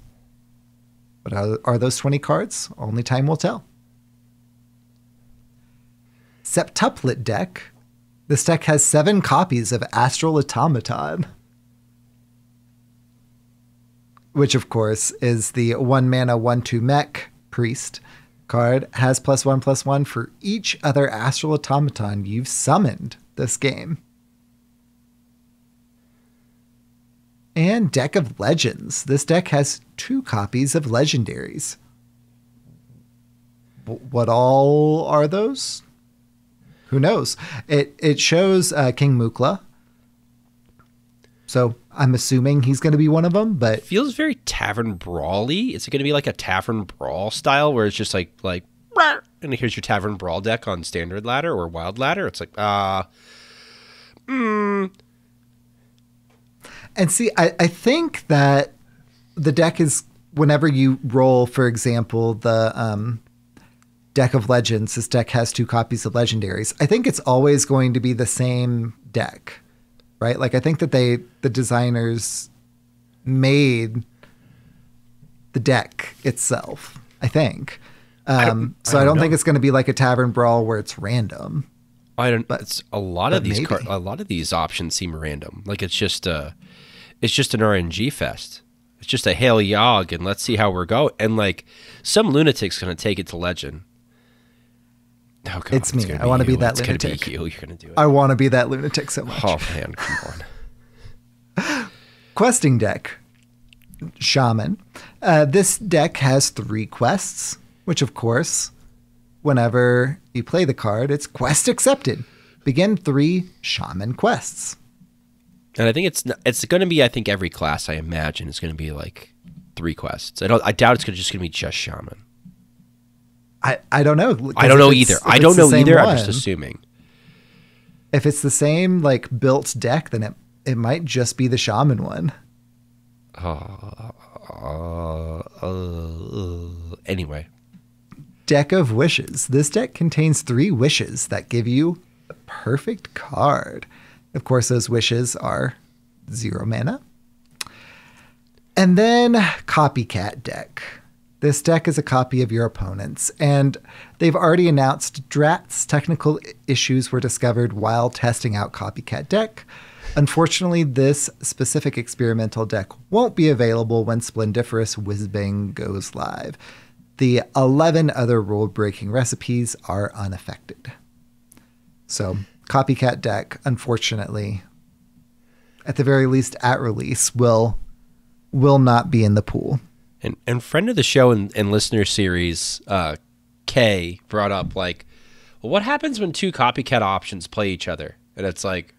Speaker 3: What are those 20 cards? Only time will tell. Septuplet Deck. This deck has 7 copies of Astral Automaton, which of course is the 1-mana 1/2 mech priest card. Has +1/+1 for each other Astral Automaton you've summoned this game. And Deck of Legends. This deck has 2 copies of legendaries. What all are those? Who knows? It shows King Mukla. So I'm assuming he's going to be one of them, but...
Speaker 4: It feels very Tavern Brawl-y. Is it going to be like a Tavern Brawl style where it's just like and here's your Tavern Brawl deck on Standard Ladder or Wild Ladder? It's like,
Speaker 3: And see, I think that the deck is, whenever you roll, for example, the Deck of Legends, this deck has 2 copies of legendaries. I think it's always going to be the same deck, right? Like, I think that the designers made the deck itself, I think. I don't think it's going to be like a Tavern Brawl where it's random.
Speaker 4: I don't. But it's a lot of these a lot of these options seem random. Like it's just an RNG fest. It's just a hail yog and let's see how we're going. And like some lunatic's gonna take it to legend. Oh, God,
Speaker 3: It's me. I want to be that lunatic.
Speaker 4: It's going to be you. You're going to do it.
Speaker 3: I want to be that lunatic so much.
Speaker 4: Oh, man, come on.
Speaker 3: Questing deck. Shaman. This deck has 3 quests, which of course, whenever you play the card, it's quest accepted. Begin 3 shaman quests.
Speaker 4: And I think it's going to be, I think every class I imagine is going to be like 3 quests. I doubt it's just going to be just shaman.
Speaker 3: I don't know.
Speaker 4: I don't know either. I don't know either. I'm just assuming.
Speaker 3: If it's the same like built deck, then it might just be the shaman one.
Speaker 4: Anyway.
Speaker 3: Deck of Wishes. This deck contains 3 wishes that give you a perfect card. Of course, those wishes are 0 mana. And then Copycat deck. This deck is a copy of your opponent's, and they've already announced Drat's technical issues were discovered while testing out Copycat deck. Unfortunately, this specific experimental deck won't be available when Splendiferous Whizbang goes live. The 11 other rule-breaking recipes are unaffected. So, Copycat deck, unfortunately, at the very least at release, will not be in the pool.
Speaker 4: And friend of the show and listener series, Kay, brought up, like, well, what happens when 2 copycat options play each other? And it's like,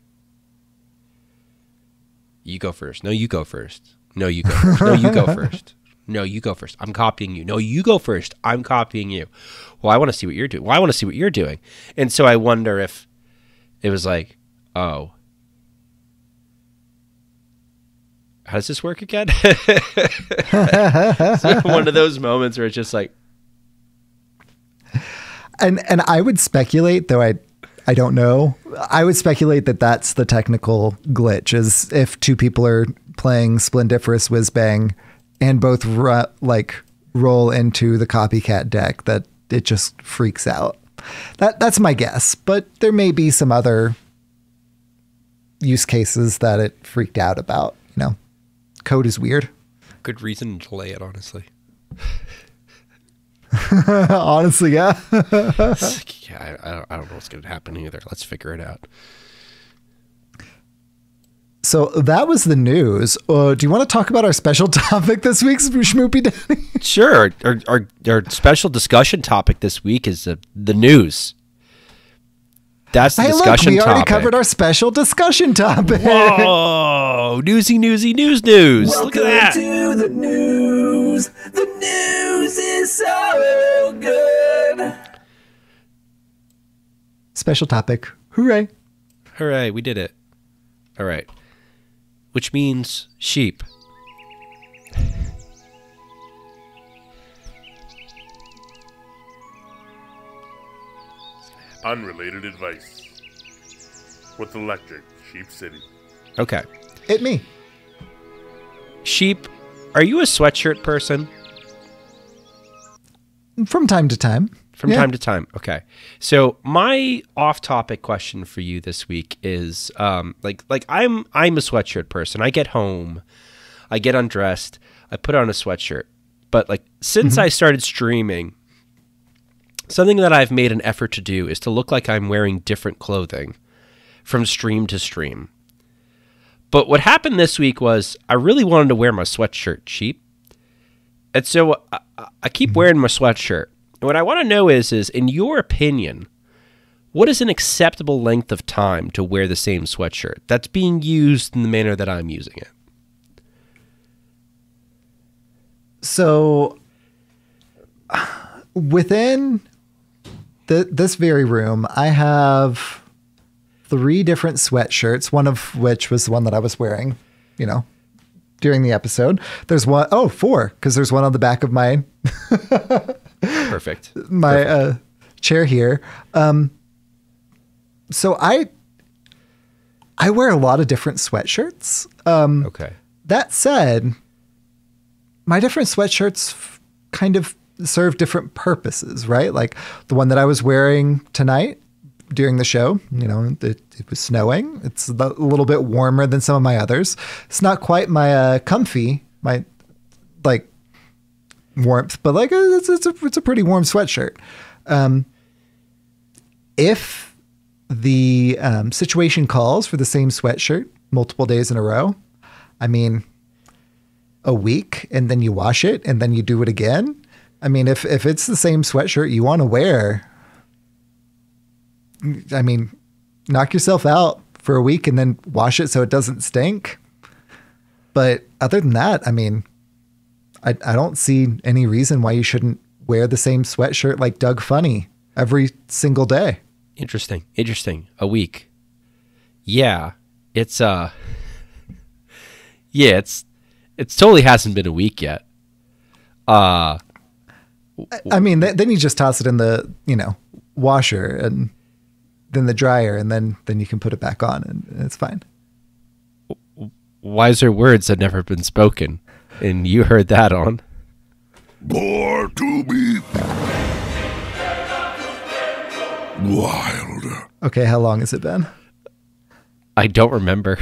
Speaker 4: you go first. No, you go first. No, you go first. No, you go first. No, you go first. I'm copying you. No, you go first. I'm copying you. Well, I want to see what you're doing. Well, I want to see what you're doing. And so I wonder if it was like, oh, how does this work again? So one of those moments where it's just like,
Speaker 3: and I would speculate, though I don't know. I would speculate that that's the technical glitch, is if 2 people are playing Splendiferous Whizbang and both roll into the Copycat deck, that it just freaks out. That's my guess, but there may be some other use cases that it freaked out about, you know. Code is weird.
Speaker 4: Good reason to delay it, honestly.
Speaker 3: Honestly, yeah.
Speaker 4: Yeah, I don't know what's going to happen either. Let's figure it out.
Speaker 3: So that was the news. Do you want to talk about our special topic this week, Schmoopydaddy?
Speaker 4: Sure. Our special discussion topic this week is the news. That's the discussion topic.
Speaker 3: We already covered our special discussion topic.
Speaker 4: Whoa! News.
Speaker 2: Welcome
Speaker 4: Look at that.
Speaker 2: To the news. The news is so good.
Speaker 3: Special topic. Hooray.
Speaker 4: Hooray, we did it. All right. Which means sheep.
Speaker 1: Unrelated advice with Electric Sheep City.
Speaker 4: Okay.
Speaker 3: Hit me.
Speaker 4: Sheep, are you a sweatshirt person?
Speaker 3: From time to time.
Speaker 4: From time to time. Okay. So my off-topic question for you this week is like I'm a sweatshirt person. I get home, I get undressed, I put on a sweatshirt. But like since I started streaming, something that I've made an effort to do is to look like I'm wearing different clothing from stream to stream. But what happened this week was I really wanted to wear my sweatshirt cheap. And so I keep wearing my sweatshirt. And what I want to know is in your opinion, what is an acceptable length of time to wear the same sweatshirt that's being used in the manner that I'm using it?
Speaker 3: So within this very room, I have 3 different sweatshirts, one of which was the one that I was wearing, you know, during the episode. There's 4, because there's one on the back of my
Speaker 4: Perfect.
Speaker 3: Chair here. So I wear a lot of different sweatshirts.
Speaker 4: Okay.
Speaker 3: That said, my different sweatshirts kind of serve different purposes, right? Like the one that I was wearing tonight during the show, you know, it was snowing. It's a little bit warmer than some of my others. It's not quite my comfy, my like warmth, but like it's a pretty warm sweatshirt. if the situation calls for the same sweatshirt multiple days in a row, I mean, a week, and then you wash it, and then you do it again. I mean, if it's the same sweatshirt you want to wear, I mean, knock yourself out for a week and then wash it so it doesn't stink. But other than that, I mean, I don't see any reason why you shouldn't wear the same sweatshirt like Doug Funny every single day.
Speaker 4: Interesting. A week. Yeah. It totally hasn't been a week yet.
Speaker 3: I mean, then you just toss it in the, washer and then the dryer, and then you can put it back on and it's fine.
Speaker 4: Wiser words had never been spoken, and you heard that on
Speaker 1: Born to be wild.
Speaker 3: Okay, how long has it been?
Speaker 4: I don't remember.